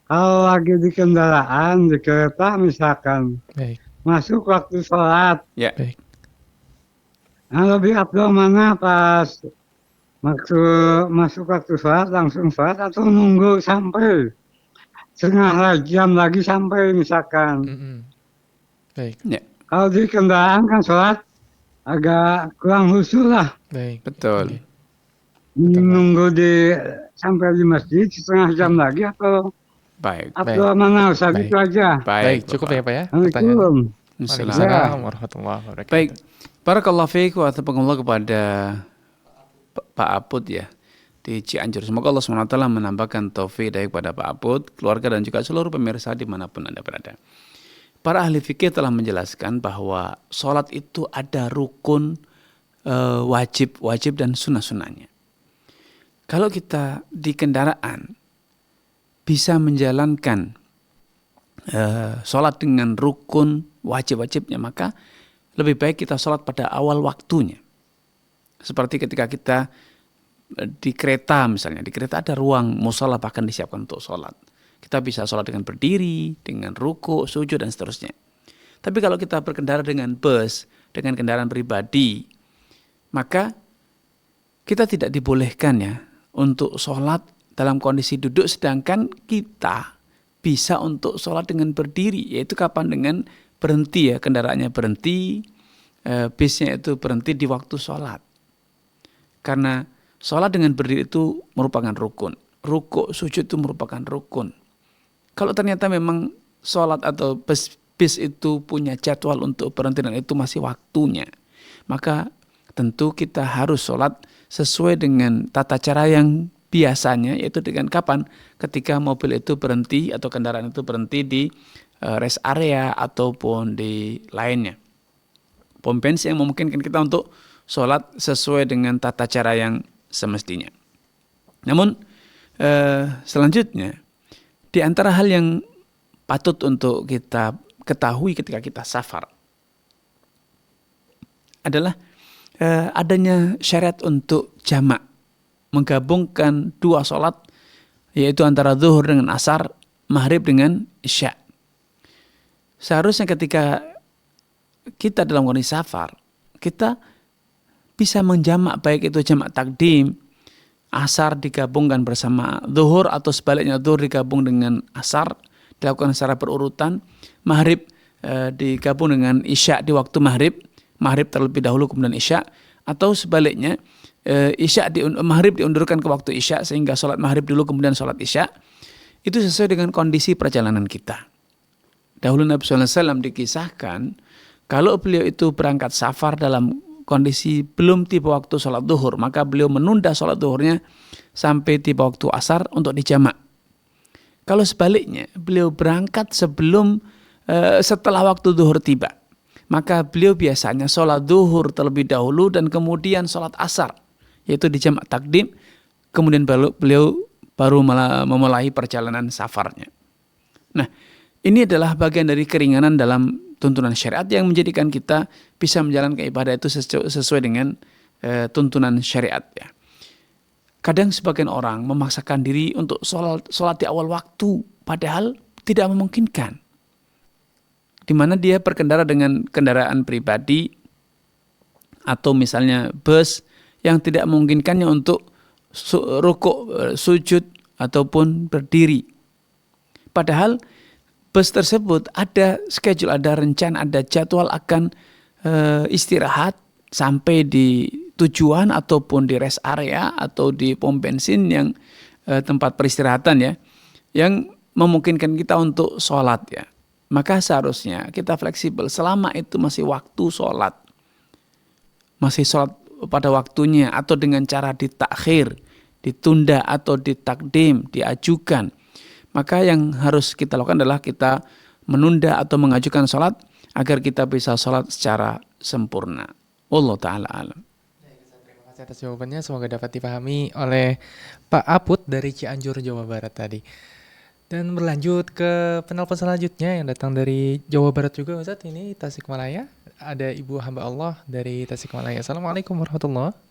kalau lagi di kendaraan, di kereta misalkan, Baik, masuk waktu sholat, Ya. baik. yang lebih afdal mana pas masuk waktu sholat, langsung sholat, atau nunggu sampai setengah jam lagi sampai misalkan. Baik, Ya. Kalau di kendaraan kan sholat agak kurang khusyuk lah. baik. Betul. Oke. Nunggu sampai di masjid setengah jam lagi atau Baik. afdal mana? Usah Baik. gitu aja. Baik, cukup ya Pak ya pertanyaan. Assalamualaikum. Waalaikumsalam warahmatullahi wabarakatuh. Baik. Barakallahu fiik wa taqabbalallahu kepada Pak Aput ya di Cianjur. Semoga Allah SWT menambahkan taufik dari kepada Pak Aput, keluarga dan juga seluruh pemirsa dimanapun Anda berada. Para ahli fikih telah menjelaskan bahwa sholat itu ada rukun, wajib dan sunnah-sunnahnya. Kalau kita di kendaraan bisa menjalankan sholat dengan rukun wajib-wajibnya, maka lebih baik kita sholat pada awal waktunya. Seperti ketika kita di kereta misalnya, di kereta ada ruang mushola bahkan disiapkan untuk sholat. Kita bisa sholat dengan berdiri, dengan ruku, sujud dan seterusnya. Tapi kalau kita berkendara dengan bus, dengan kendaraan pribadi, maka kita tidak dibolehkan ya untuk sholat dalam kondisi duduk, sedangkan kita bisa untuk sholat dengan berdiri, yaitu kapan? Dengan berhenti ya, kendaraannya berhenti, bisnya itu berhenti di waktu sholat. Karena sholat dengan berdiri itu merupakan rukun, rukuk sujud itu merupakan rukun. Kalau ternyata memang sholat atau bis itu punya jadwal untuk berhenti dan itu masih waktunya, maka tentu kita harus sholat sesuai dengan tata cara yang biasanya, yaitu dengan kapan? Ketika mobil itu berhenti atau kendaraan itu berhenti di rest area ataupun di lainnya. Pom bensin yang memungkinkan kita untuk sholat sesuai dengan tata cara yang semestinya. Namun selanjutnya, di antara hal yang patut untuk kita ketahui ketika kita safar adalah adanya syariat untuk jamak, menggabungkan dua sholat, yaitu antara zuhur dengan asar, maghrib dengan isya. Seharusnya ketika kita dalam kondisi safar, kita bisa menjamak, baik itu jamak takdim, asar digabungkan bersama zuhur, atau sebaliknya zuhur digabung dengan asar, dilakukan secara berurutan, maghrib digabung dengan isya di waktu maghrib terlebih dahulu kemudian isya, atau sebaliknya maghrib diundurkan ke waktu isya sehingga sholat maghrib dulu kemudian sholat isya. Itu sesuai dengan kondisi perjalanan kita. Dahulu Nabi SAW dikisahkan kalau beliau itu berangkat safar dalam kondisi belum tiba waktu sholat duhur, maka beliau menunda sholat duhurnya sampai tiba waktu asar untuk dijamak. Kalau sebaliknya beliau berangkat setelah waktu duhur tiba, maka beliau biasanya sholat duhur terlebih dahulu dan kemudian sholat asar, yaitu di jamak takdim, kemudian beliau baru memulai perjalanan safarnya. Nah, ini adalah bagian dari keringanan dalam tuntunan syariat yang menjadikan kita bisa menjalankan ibadah itu sesuai dengan tuntunan syariat ya. Kadang sebagian orang memaksakan diri untuk sholat di awal waktu, padahal tidak memungkinkan. Di mana dia berkendara dengan kendaraan pribadi atau misalnya bus yang tidak memungkinkannya untuk rukuk, sujud ataupun berdiri. Padahal bus tersebut ada schedule, ada rencana, ada jadwal akan istirahat sampai di tujuan ataupun di rest area atau di pom bensin yang tempat peristirahatan ya, yang memungkinkan kita untuk sholat ya. Maka seharusnya kita fleksibel selama itu masih waktu sholat, masih sholat pada waktunya atau dengan cara ditakhir, ditunda atau ditakdim, diajukan. Maka yang harus kita lakukan adalah kita menunda atau mengajukan sholat agar kita bisa sholat secara sempurna. Wallahu ta'ala alam. Terima kasih atas jawabannya, semoga dapat dipahami oleh Pak Aput dari Cianjur, Jawa Barat tadi. Dan berlanjut ke penelpon selanjutnya yang datang dari Jawa Barat juga Ustadz, ini Tasikmalaya. Ada Ibu hamba Allah dari Tasikmalaya. Assalamualaikum warahmatullahi wabarakatuh.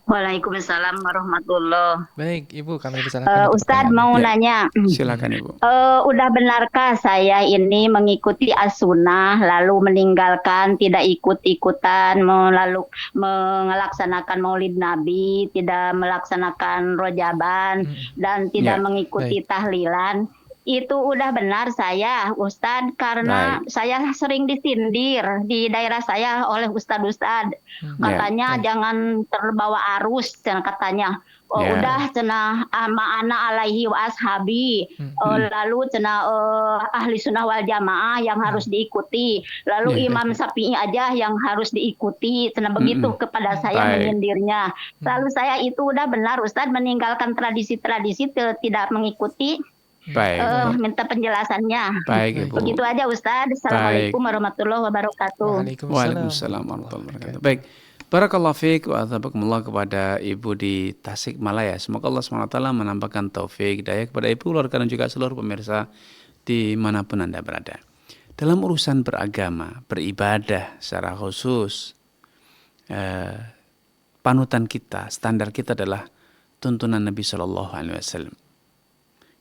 Waalaikumsalam warahmatullahi. Baik, Ibu, kami persilakan. Ustadz mau Ya, nanya. silakan Ibu. Udah benarkah saya ini mengikuti as-sunnah lalu meninggalkan, tidak ikut-ikutan, lalu melaksanakan maulid Nabi, tidak melaksanakan rojaban, dan tidak Ya, mengikuti tahlilan? Itu udah benar saya, Ustadz, karena saya sering disindir di daerah saya oleh Ustadz. Katanya jangan terbawa arus, katanya. Oh, udah cenah ma'ana alaihi wa ashabi, lalu cenah ahli sunnah wal jamaah yang harus diikuti, lalu Imam Syafi'i aja yang harus diikuti, cenah begitu kepada saya menyindirnya. Lalu saya itu udah benar Ustadz meninggalkan tradisi-tradisi tidak mengikuti. Minta penjelasannya. Baik, Ibu. Begitu aja Ustadz. Assalamualaikum warahmatullahi wabarakatuh. Waalaikumsalam warahmatullahi wabarakatuh. Baik. Barakallahu fiik wa athabakumullah kepada Ibu di Tasikmalaya. Semoga Allah SWT menampakkan taufik hidayah kepada Ibu, keluarga dan juga seluruh pemirsa dimanapun Anda berada. Dalam urusan beragama, beribadah secara khusus, panutan kita, standar kita adalah tuntunan Nabi SAW.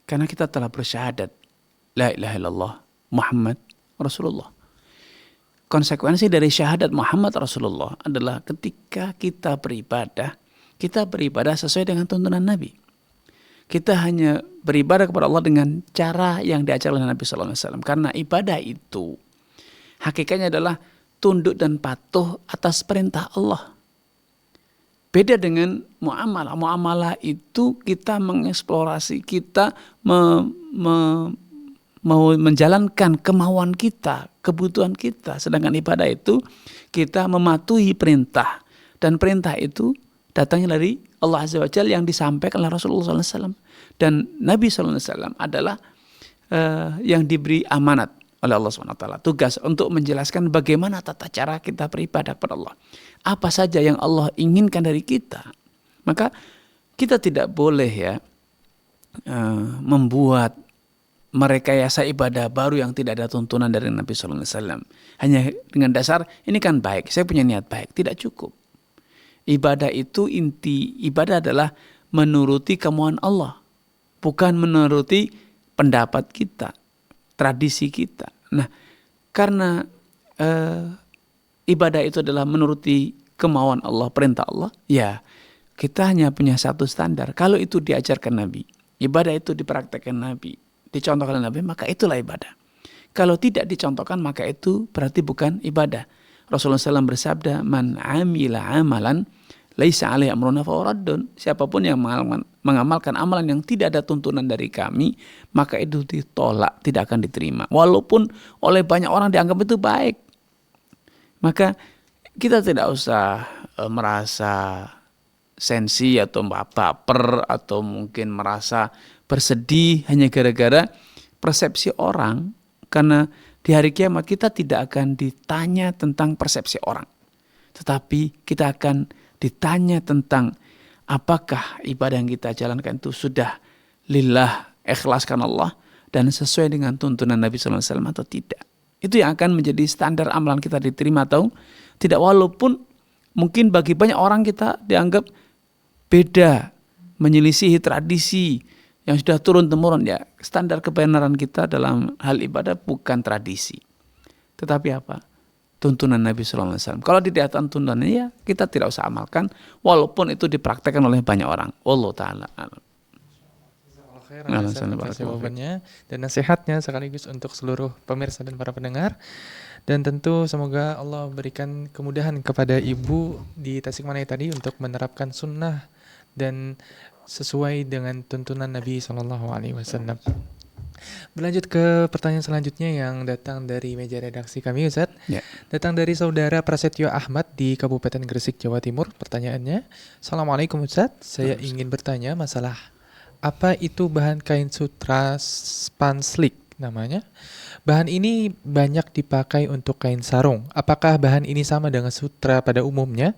Karena kita telah bersyahadat la ilaha illallah Muhammad Rasulullah. Konsekuensi dari syahadat Muhammad Rasulullah adalah ketika kita beribadah sesuai dengan tuntunan Nabi. Kita hanya beribadah kepada Allah dengan cara yang diajarkan oleh Nabi SAW. Karena ibadah itu hakikatnya adalah tunduk dan patuh atas perintah Allah. Beda dengan muamalah. Muamalah itu kita mengeksplorasi, kita mau menjalankan kemauan kita, kebutuhan kita. Sedangkan ibadah itu kita mematuhi perintah. Dan perintah itu datangnya dari Allah Azza wa Jalla yang disampaikan oleh Rasulullah SAW. Dan Nabi SAW adalah yang diberi amanat oleh Allah SWT. Tugas untuk menjelaskan bagaimana tata cara kita beribadah kepada Allah. Apa saja yang Allah inginkan dari kita. Maka kita tidak boleh membuat merekayasa ibadah baru yang tidak ada tuntunan dari Nabi SAW. Hanya dengan dasar, ini kan baik, saya punya niat baik. Tidak cukup. Ibadah itu, inti ibadah adalah menuruti kemauan Allah. Bukan menuruti pendapat kita, tradisi kita. Nah, karena ibadah itu adalah menuruti kemauan Allah, perintah Allah, ya kita hanya punya satu standar. Kalau itu diajarkan Nabi, ibadah itu dipraktekkan Nabi, dicontohkan oleh Nabi, maka itulah ibadah. Kalau tidak dicontohkan, maka itu berarti bukan ibadah. Rasulullah SAW bersabda, man amila amalan laisa alaihi amruna fahuwa raddun. Siapapun yang mengamalkan amalan yang tidak ada tuntunan dari kami, maka itu ditolak, tidak akan diterima. Walaupun oleh banyak orang dianggap itu baik. Maka kita tidak usah merasa sensi atau baper atau mungkin merasa bersedih hanya gara-gara persepsi orang. Karena di hari kiamat kita tidak akan ditanya tentang persepsi orang. Tetapi kita akan ditanya tentang apakah ibadah yang kita jalankan itu sudah lillah, ikhlaskan Allah dan sesuai dengan tuntunan Nabi SAW atau tidak. Itu yang akan menjadi standar amalan kita diterima atau tidak. Walaupun mungkin bagi banyak orang kita dianggap beda, menyelisihi tradisi yang sudah turun-temurun, ya standar kebenaran kita dalam hal ibadah bukan tradisi, tetapi apa? Tuntunan Nabi Sallallahu Alaihi Wasallam. Kalau di atas tuntunannya, ya kita tidak usah amalkan, walaupun itu dipraktekkan oleh banyak orang. Wallahu taala alam. Jawabannya dan nasihatnya sekaligus untuk seluruh pemirsa dan para pendengar. Dan tentu semoga Allah berikan kemudahan kepada ibu di Tasikmalaya tadi untuk menerapkan sunnah dan sesuai dengan tuntunan Nabi SAW. Berlanjut ke pertanyaan selanjutnya yang datang dari meja redaksi kami, Ustaz. Ya. Datang dari saudara Prasetyo Ahmad di Kabupaten Gresik, Jawa Timur. Pertanyaannya, Assalamualaikum Ustaz, saya ingin bertanya masalah apa itu bahan kain sutra spanslik namanya. Bahan ini banyak dipakai untuk kain sarung. Apakah bahan ini sama dengan sutra pada umumnya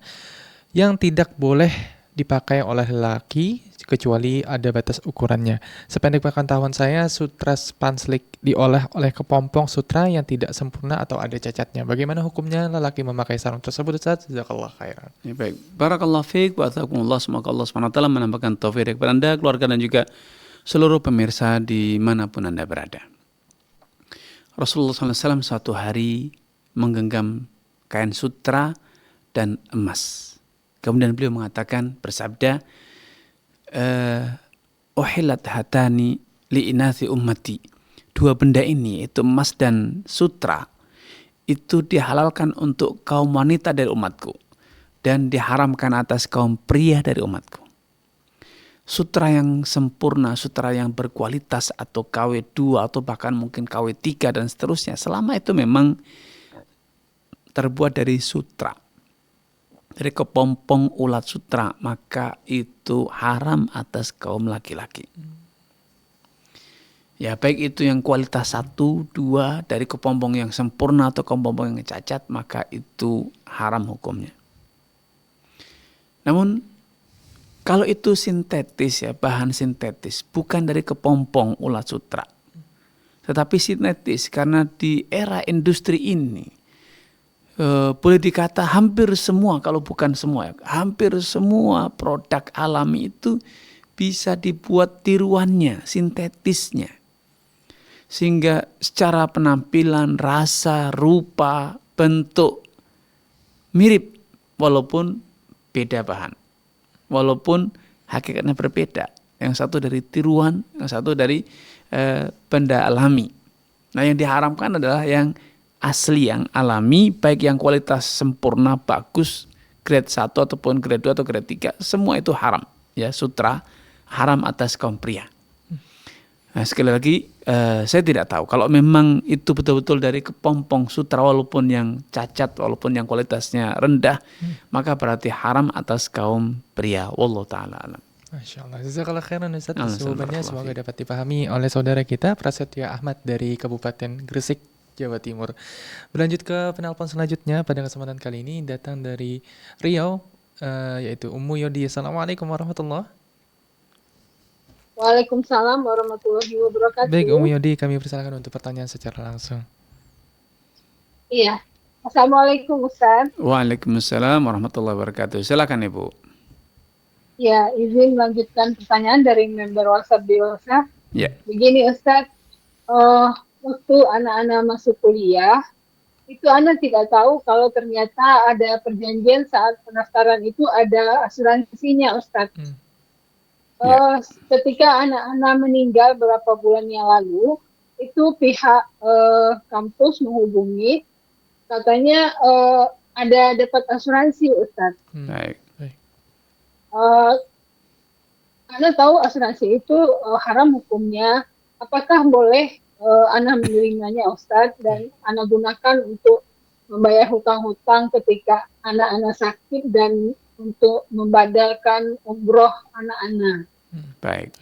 yang tidak boleh dipakai oleh lelaki kecuali ada batas ukurannya? Sependek pengetahuan saya, sutra spanslik diolah oleh kepompong sutra yang tidak sempurna atau ada cacatnya. Bagaimana hukumnya lelaki memakai sarung tersebut, Ustaz? Jazakallah khairan. Ya, baik. Barakallahu fiik wa ataqullah. Semoga Allah SWT menambahkan taufik kepada Anda, keluarga, dan juga seluruh pemirsa dimanapun Anda berada. Rasulullah SAW suatu hari menggenggam kain sutra dan emas. Kemudian beliau mengatakan, bersabda, "Uhillat hatani li'inathi ummati." Dua benda ini, itu emas dan sutra, itu dihalalkan untuk kaum wanita dari umatku dan diharamkan atas kaum pria dari umatku. Sutra yang sempurna, sutra yang berkualitas atau KW2 atau bahkan mungkin KW3 dan seterusnya, selama itu memang terbuat dari sutra, dari kepompong ulat sutra, maka itu haram atas kaum laki-laki. Ya, baik itu yang kualitas 1, 2 dari kepompong yang sempurna atau kepompong yang cacat, maka itu haram hukumnya. Namun kalau itu sintetis, ya bahan sintetis, bukan dari kepompong ulat sutra, tetapi sintetis, karena di era industri ini boleh dikata hampir semua, kalau bukan semua, hampir semua produk alami itu bisa dibuat tiruannya, sintetisnya. Sehingga secara penampilan, rasa, rupa, bentuk mirip walaupun beda bahan. Walaupun hakikatnya berbeda. Yang satu dari tiruan, yang satu dari benda alami. Nah, yang diharamkan adalah yang asli, yang alami, baik yang kualitas sempurna, bagus, grade 1 ataupun grade 2 atau grade 3, semua itu haram. Ya, sutra haram atas kaum pria. Nah, sekali lagi, saya tidak tahu kalau memang itu betul-betul dari kepompong sutra walaupun yang cacat, walaupun yang kualitasnya rendah, maka berarti haram atas kaum pria. Wallahu ta'ala alam. Masya Allah. Jazakallah khairan Ustaz. Jawabannya semoga dapat dipahami oleh saudara kita Prasetyo Ahmad dari Kabupaten Gresik, Jawa Timur. Berlanjut ke penelpon selanjutnya pada kesempatan kali ini datang dari Riau, yaitu Ummu Yodi. Assalamualaikum warahmatullahi wabarakatuh. Waalaikumsalam warahmatullahi wabarakatuh. Baik Ummu Yodi, kami persilakan untuk pertanyaan secara langsung. Iya. Assalamualaikum Ustaz. Waalaikumsalam warahmatullahi wabarakatuh. Silakan Ibu. Ya, izin melanjutkan pertanyaan dari member WhatsApp di WhatsApp. Ya. Begini Ustaz, waktu anak-anak masuk kuliah, itu anak tidak tahu kalau ternyata ada perjanjian saat pendaftaran itu ada asuransinya Ustaz. Ketika anak-anak meninggal beberapa bulan yang lalu, itu pihak kampus menghubungi, katanya ada dapat asuransi Ustaz. Baik. Anda tahu asuransi itu haram hukumnya. Apakah boleh Anda menerimanya Ustaz dan Anda gunakan untuk membayar hutang-hutang ketika anak-anak sakit dan untuk membadalkan umroh anak-anak? Baik.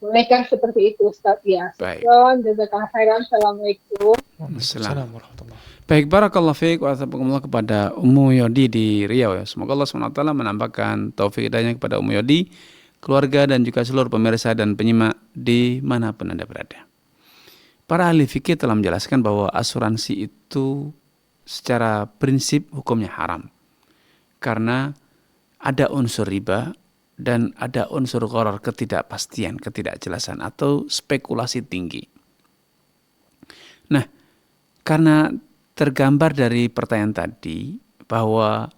Bolehkah seperti itu Ustaz? Ya. Baik. Jazakallah khairan. Assalamualaikum. Assalamualaikum warahmatullahi wabarakatuh. Baik, barakallahu fiik wa astaghfirullah kepada Ummu Yodi di Riau ya. Semoga Allah SWT menambahkan taufik hidayahnya kepada Ummu Yodi, keluarga dan juga seluruh pemirsa dan penyimak dimanapun Anda berada. Para ahli fikih telah menjelaskan bahwa asuransi itu secara prinsip hukumnya haram. Karena ada unsur riba dan ada unsur gharar, ketidakpastian, ketidakjelasan atau spekulasi tinggi. Nah, karena tergambar dari pertanyaan tadi bahwa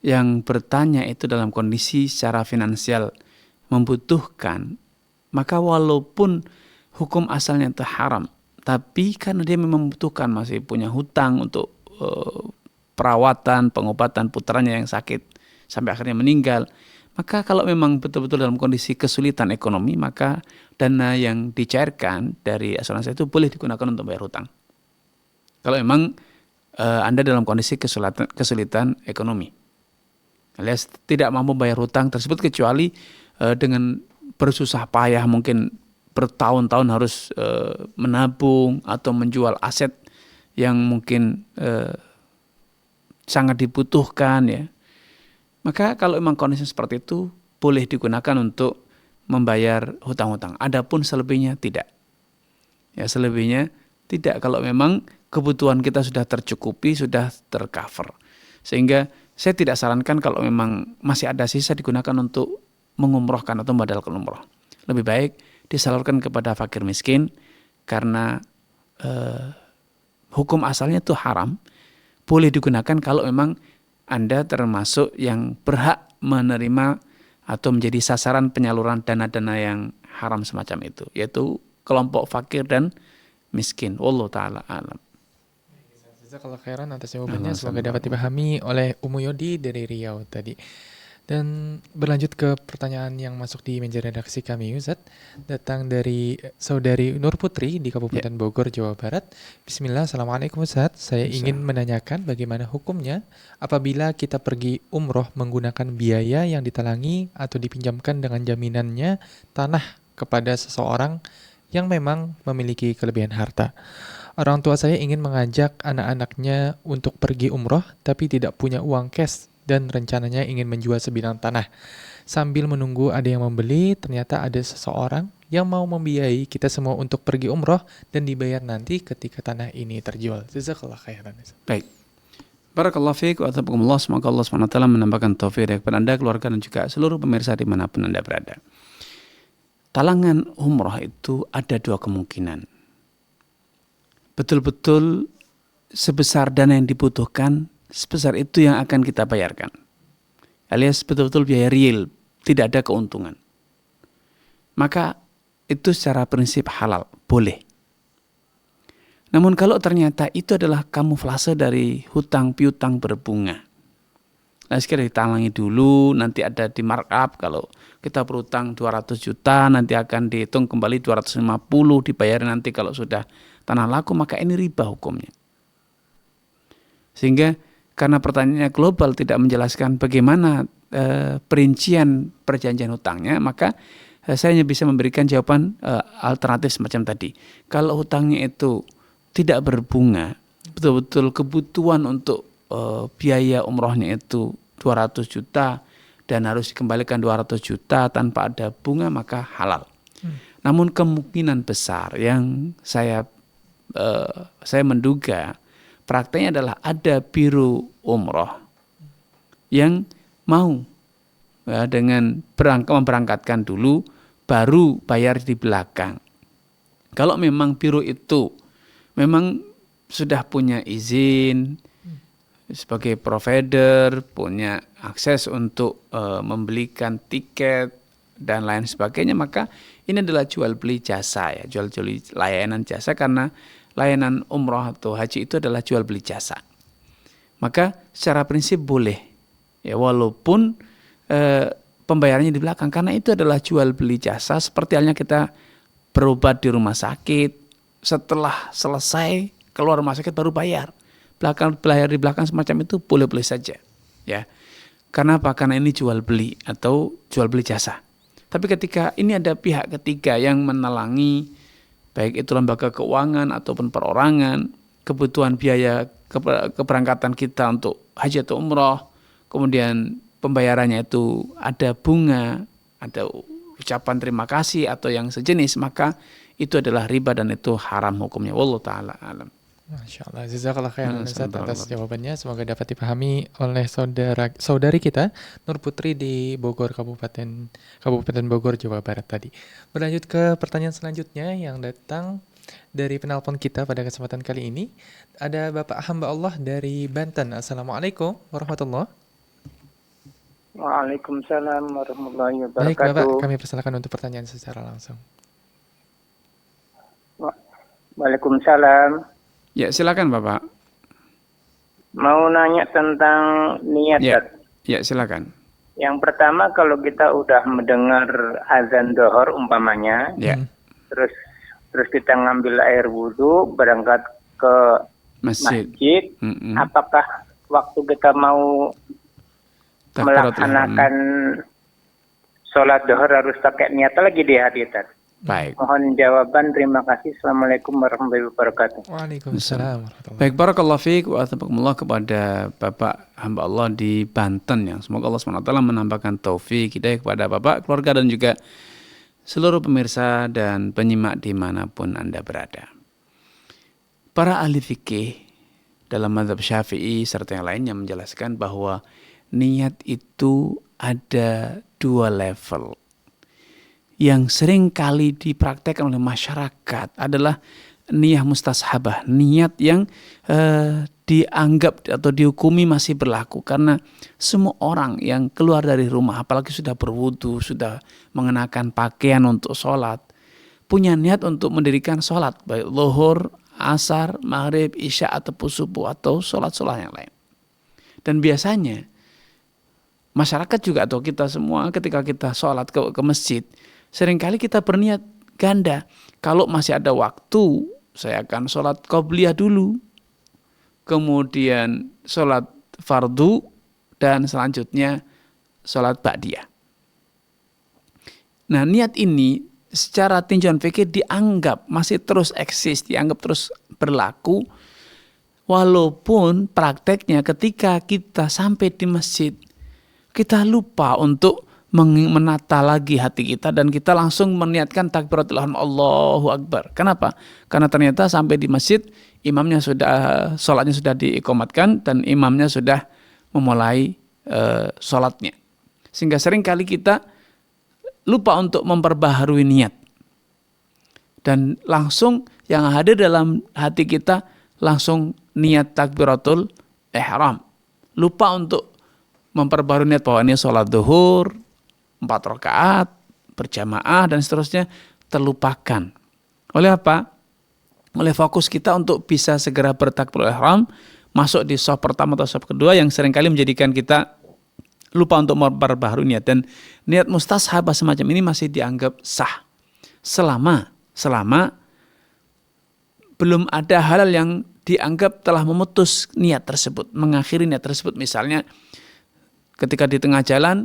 yang bertanya itu dalam kondisi secara finansial membutuhkan, maka walaupun hukum asalnya itu haram, tapi karena dia memang membutuhkan, masih punya hutang untuk perawatan, pengobatan putranya yang sakit sampai akhirnya meninggal, maka kalau memang betul-betul dalam kondisi kesulitan ekonomi, maka dana yang dicairkan dari asuransi itu boleh digunakan untuk bayar hutang. Kalau memang Anda dalam kondisi kesulitan ekonomi, alias tidak mampu bayar hutang tersebut, kecuali dengan bersusah payah mungkin bertahun-tahun harus menabung atau menjual aset yang mungkin sangat dibutuhkan, ya. Maka kalau memang kondisi seperti itu boleh digunakan untuk membayar hutang-hutang. Adapun selebihnya tidak. Ya, selebihnya tidak kalau memang kebutuhan kita sudah tercukupi, sudah tercover. Sehingga saya tidak sarankan kalau memang masih ada sisa digunakan untuk mengumrohkan atau membadalkan umroh. Lebih baik disalurkan kepada fakir miskin, karena hukum asalnya itu haram. Boleh digunakan kalau memang Anda termasuk yang berhak menerima atau menjadi sasaran penyaluran dana-dana yang haram semacam itu, yaitu kelompok fakir dan miskin. Wallahu ta'ala alam. Jazakallah khairan atas jawabannya, semoga dapat dipahami oleh Umu Yodi dari Riau tadi. Dan berlanjut ke pertanyaan yang masuk di meja redaksi kami, Ustaz, datang dari saudari Nur Putri di Kabupaten Bogor, Jawa Barat. Bismillah, Assalamualaikum Ustaz. Saya ingin menanyakan bagaimana hukumnya apabila kita pergi umroh menggunakan biaya yang ditalangi atau dipinjamkan dengan jaminannya tanah kepada seseorang yang memang memiliki kelebihan harta. Orang tua saya ingin mengajak anak-anaknya untuk pergi umroh tapi tidak punya uang cash dan rencananya ingin menjual sebidang tanah. Sambil menunggu ada yang membeli, ternyata ada seseorang yang mau membiayai kita semua untuk pergi umroh dan dibayar nanti ketika tanah ini terjual. Jazakallah khairan. Baik. Barakallahu fiik wa ataqakumullah. Semoga Allah SWT menambahkan taufik kepada Anda, keluarga, dan juga seluruh pemirsa dimanapun Anda berada. Talangan umroh itu ada dua kemungkinan. Betul-betul sebesar dana yang dibutuhkan, sebesar itu yang akan kita bayarkan. Alias betul-betul biaya real, tidak ada keuntungan. Maka itu secara prinsip halal, boleh. Namun kalau ternyata itu adalah kamuflase dari hutang piutang berbunga, nah sekali ditalangi dulu, nanti ada di markup. Kalau kita berhutang 200 juta, nanti akan dihitung kembali 250, dibayar nanti kalau sudah tanah laku, maka ini riba hukumnya. Sehingga karena pertanyaannya global, tidak menjelaskan bagaimana perincian perjanjian hutangnya, maka saya hanya bisa memberikan jawaban alternatif semacam tadi. Kalau hutangnya itu tidak berbunga, betul-betul kebutuhan untuk biaya umrohnya itu 200 juta dan harus dikembalikan 200 juta tanpa ada bunga, maka halal. Namun kemungkinan besar yang saya menduga prakteknya adalah ada biro umroh yang mau dengan memberangkatkan dulu, baru bayar di belakang. Kalau memang biro itu memang sudah punya izin sebagai provider, punya akses untuk membelikan tiket dan lain sebagainya, maka ini adalah jual beli jasa, ya, jual beli layanan jasa, karena layanan umroh atau haji itu adalah jual beli jasa. Maka secara prinsip boleh, ya, walaupun pembayarannya di belakang, karena itu adalah jual beli jasa. Seperti halnya kita berobat di rumah sakit, setelah selesai keluar rumah sakit baru bayar. Bayar di belakang semacam itu boleh-boleh saja, ya. Karena apa? Karena ini jual beli atau jual beli jasa. Tapi ketika ini ada pihak ketiga yang menalangi, baik itu lembaga keuangan ataupun perorangan, kebutuhan biaya keberangkatan kita untuk haji atau umroh, kemudian pembayarannya itu ada bunga, ada ucapan terima kasih atau yang sejenis, maka itu adalah riba dan itu haram hukumnya. Wallahu ta'ala alam. Masya Allah, jazakallah khairan Ustaz Assalamualaikum. atas jawabannya. Semoga dapat dipahami oleh saudari kita Nur Putri di Bogor, Kabupaten Bogor, Jawa Barat tadi. Berlanjut ke pertanyaan selanjutnya yang datang dari penelpon kita pada kesempatan kali ini. Ada Bapak hamba Allah dari Banten. Assalamualaikum warahmatullahi. Waalaikumsalam warahmatullahi Baik wabarakatuh. Bapak, kami persilakan untuk pertanyaan secara langsung. Waalaikumsalam. Ya, silakan Bapak. Mau nanya tentang niat. Ya, Dad. ya silakan. Yang pertama, kalau kita udah mendengar azan dohor umpamanya, Ya. terus kita ngambil air wudhu, berangkat ke Masjid. apakah waktu kita mau Takbiratul ihram. melaksanakan sholat dohor harus pakai niat lagi di hati, Dad? Baik. Mohon jawaban. Terima kasih. Assalamualaikum warahmatullahi wabarakatuh. Waalaikumsalam. Baik, barakallahu fiik wa atabarakallah kepada Bapak hamba Allah di Banten yang semoga Allah SWT menambahkan taufik hidayah kepada Bapak, keluarga dan juga seluruh pemirsa dan penyimak dimanapun Anda berada. Para ahli fikih dalam mazhab Syafi'i serta yang lainnya menjelaskan bahwa niat itu ada 2 level. Yang sering kali dipraktekkan oleh masyarakat adalah niyah mustashabah, niat yang dianggap atau dihukumi masih berlaku karena semua orang yang keluar dari rumah, apalagi sudah berwudu, sudah mengenakan pakaian untuk sholat, punya niat untuk mendirikan sholat, baik zuhur, asar, maghrib, isya ataupun subuh atau sholat-sholat yang lain. Dan biasanya masyarakat juga atau kita semua ketika kita sholat ke masjid, seringkali kita berniat ganda. Kalau masih ada waktu, saya akan sholat qobliyah dulu, kemudian sholat fardu, dan selanjutnya sholat ba'diyah. Nah, niat ini secara tinjauan fikih dianggap masih terus eksis, dianggap terus berlaku, walaupun prakteknya ketika kita sampai di masjid, kita lupa untuk menata lagi hati kita dan kita langsung meniatkan takbiratul ihram Allahu Akbar. Kenapa? Karena ternyata sampai di masjid imamnya sudah sholatnya sudah diiqamatkan dan imamnya sudah memulai sholatnya. Sehingga sering kali kita lupa untuk memperbaharui niat. Dan langsung yang hadir dalam hati kita langsung niat takbiratul ihram. Lupa untuk memperbaharui niat bahwa ini sholat zuhur 4 rakaat berjamaah dan seterusnya, terlupakan. Oleh apa? Oleh fokus kita untuk bisa segera bertakbiratul ihram, masuk di shaf pertama atau shaf kedua yang seringkali menjadikan kita lupa untuk memperbaharui niat. Dan niat mustashabah semacam ini masih dianggap sah selama belum ada hal yang dianggap telah memutus niat tersebut, mengakhiri niat tersebut. Misalnya ketika di tengah jalan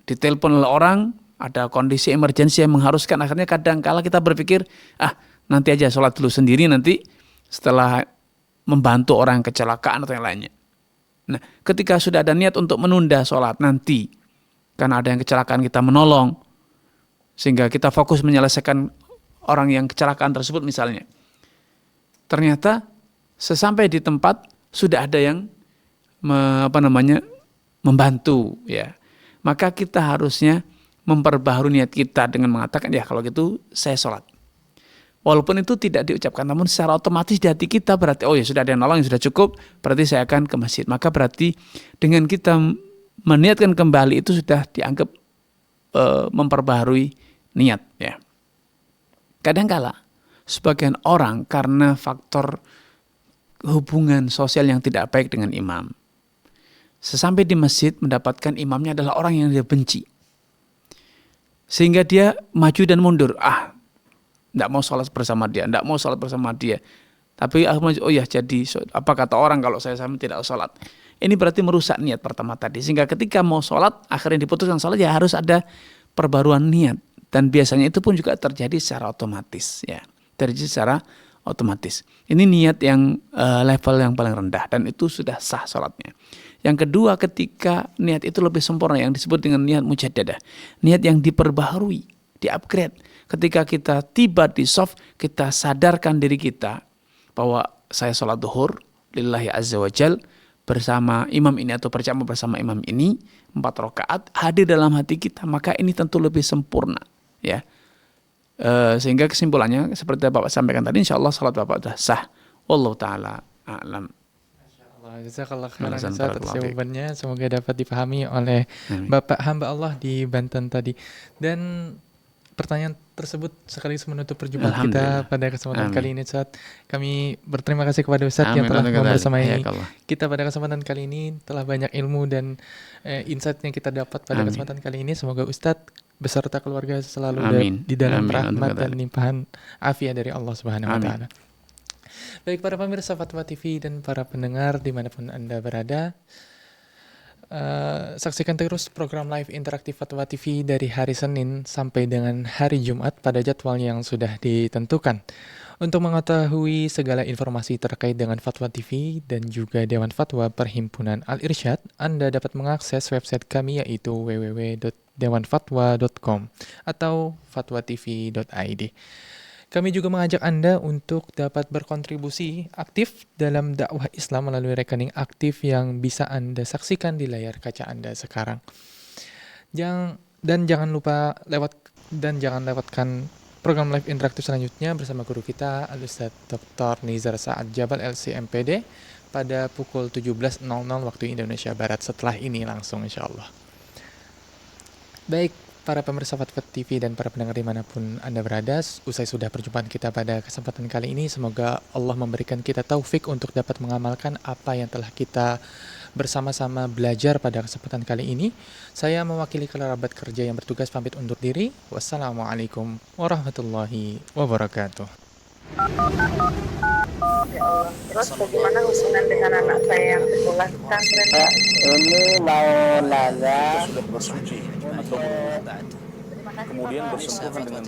ditelepon oleh orang, ada kondisi emergensi yang mengharuskan, akhirnya kadang-kala kita berpikir, nanti aja sholat dulu sendiri, nanti setelah membantu orang yang kecelakaan atau yang lainnya. Nah, ketika sudah ada niat untuk menunda sholat nanti, karena ada yang kecelakaan kita menolong, sehingga kita fokus menyelesaikan orang yang kecelakaan tersebut misalnya. Ternyata sesampai di tempat sudah ada yang membantu, ya. Maka kita harusnya memperbaharui niat kita dengan mengatakan, ya kalau gitu saya sholat. Walaupun itu tidak diucapkan, namun secara otomatis di hati kita berarti, oh ya sudah ada yang nolong, yang sudah cukup, berarti saya akan ke masjid. Maka berarti dengan kita meniatkan kembali itu sudah dianggap memperbaharui niat. Ya. Kadang-kala sebagian orang karena faktor hubungan sosial yang tidak baik dengan imam, sesampai di masjid mendapatkan imamnya adalah orang yang dia benci. Sehingga dia maju dan mundur. Tidak mau sholat bersama dia. Tapi oh ya jadi, apa kata orang kalau saya sama tidak sholat. Ini berarti merusak niat pertama tadi. Sehingga ketika mau sholat, akhirnya diputuskan sholat, ya harus ada perbaruan niat. Dan biasanya itu pun juga terjadi secara otomatis. Ya, terjadi secara otomatis. Ini niat yang level yang paling rendah. Dan itu sudah sah sholatnya. Yang kedua, ketika niat itu lebih sempurna yang disebut dengan niat mujaddadah. Niat yang diperbaharui, di-upgrade. Ketika kita tiba di shaf, kita sadarkan diri kita bahwa saya sholat duhur lillahi azza wa jal bersama imam ini atau berjamaah bersama imam ini 4 rakaat hadir dalam hati kita, maka ini tentu lebih sempurna, ya. Sehingga kesimpulannya seperti Bapak sampaikan tadi, insya Allah salat Bapak sudah sah. Wallahu taala a'lam. Jazakallah khairan Ustaz atas jawabannya, semoga dapat dipahami oleh Bapak hamba Allah di Banten tadi. Dan pertanyaan tersebut sekaligus menutup perjumpaan kita pada kesempatan kali ini, Ustaz. Kami berterima kasih kepada Ustaz yang telah membersamai kita pada kesempatan kali ini, telah banyak ilmu dan insight yang kita dapat pada kesempatan kali ini. Semoga Ustaz beserta keluarga selalu di dalam rahmat dan limpahan afiat dari Allah Subhanahu wa taala. Baik para pemirsa Fatwa TV dan para pendengar dimanapun Anda berada, saksikan terus program live interaktif Fatwa TV dari hari Senin sampai dengan hari Jumat pada jadwal yang sudah ditentukan. Untuk mengetahui segala informasi terkait dengan Fatwa TV dan juga Dewan Fatwa Perhimpunan Al-Irsyad, Anda dapat mengakses website kami yaitu www.dewanfatwa.com atau fatwatv.id. Kami juga mengajak Anda untuk dapat berkontribusi aktif dalam dakwah Islam melalui rekening aktif yang bisa Anda saksikan di layar kaca Anda sekarang. Jangan lewatkan program live interaktif selanjutnya bersama guru kita Al-Ustaz Dr. Nizar Sa'ad Jabal LCMPD pada pukul 17.00 waktu Indonesia Barat setelah ini langsung insyaallah. Baik para pemirsa Fatwa TV dan para pendengar dimanapun Anda berada, usai sudah perjumpaan kita pada kesempatan kali ini, semoga Allah memberikan kita taufik untuk dapat mengamalkan apa yang telah kita bersama-sama belajar pada kesempatan kali ini. Saya mewakili kerabat kerja yang bertugas pamit undur diri. Wassalamualaikum warahmatullahi wabarakatuh. Ya Allah. Terus bagaimana hubungan dengan anak saya yang sekolah pesantren? Ini mau nanya. Sudah bersuci atau kemudian bersentuhan dengan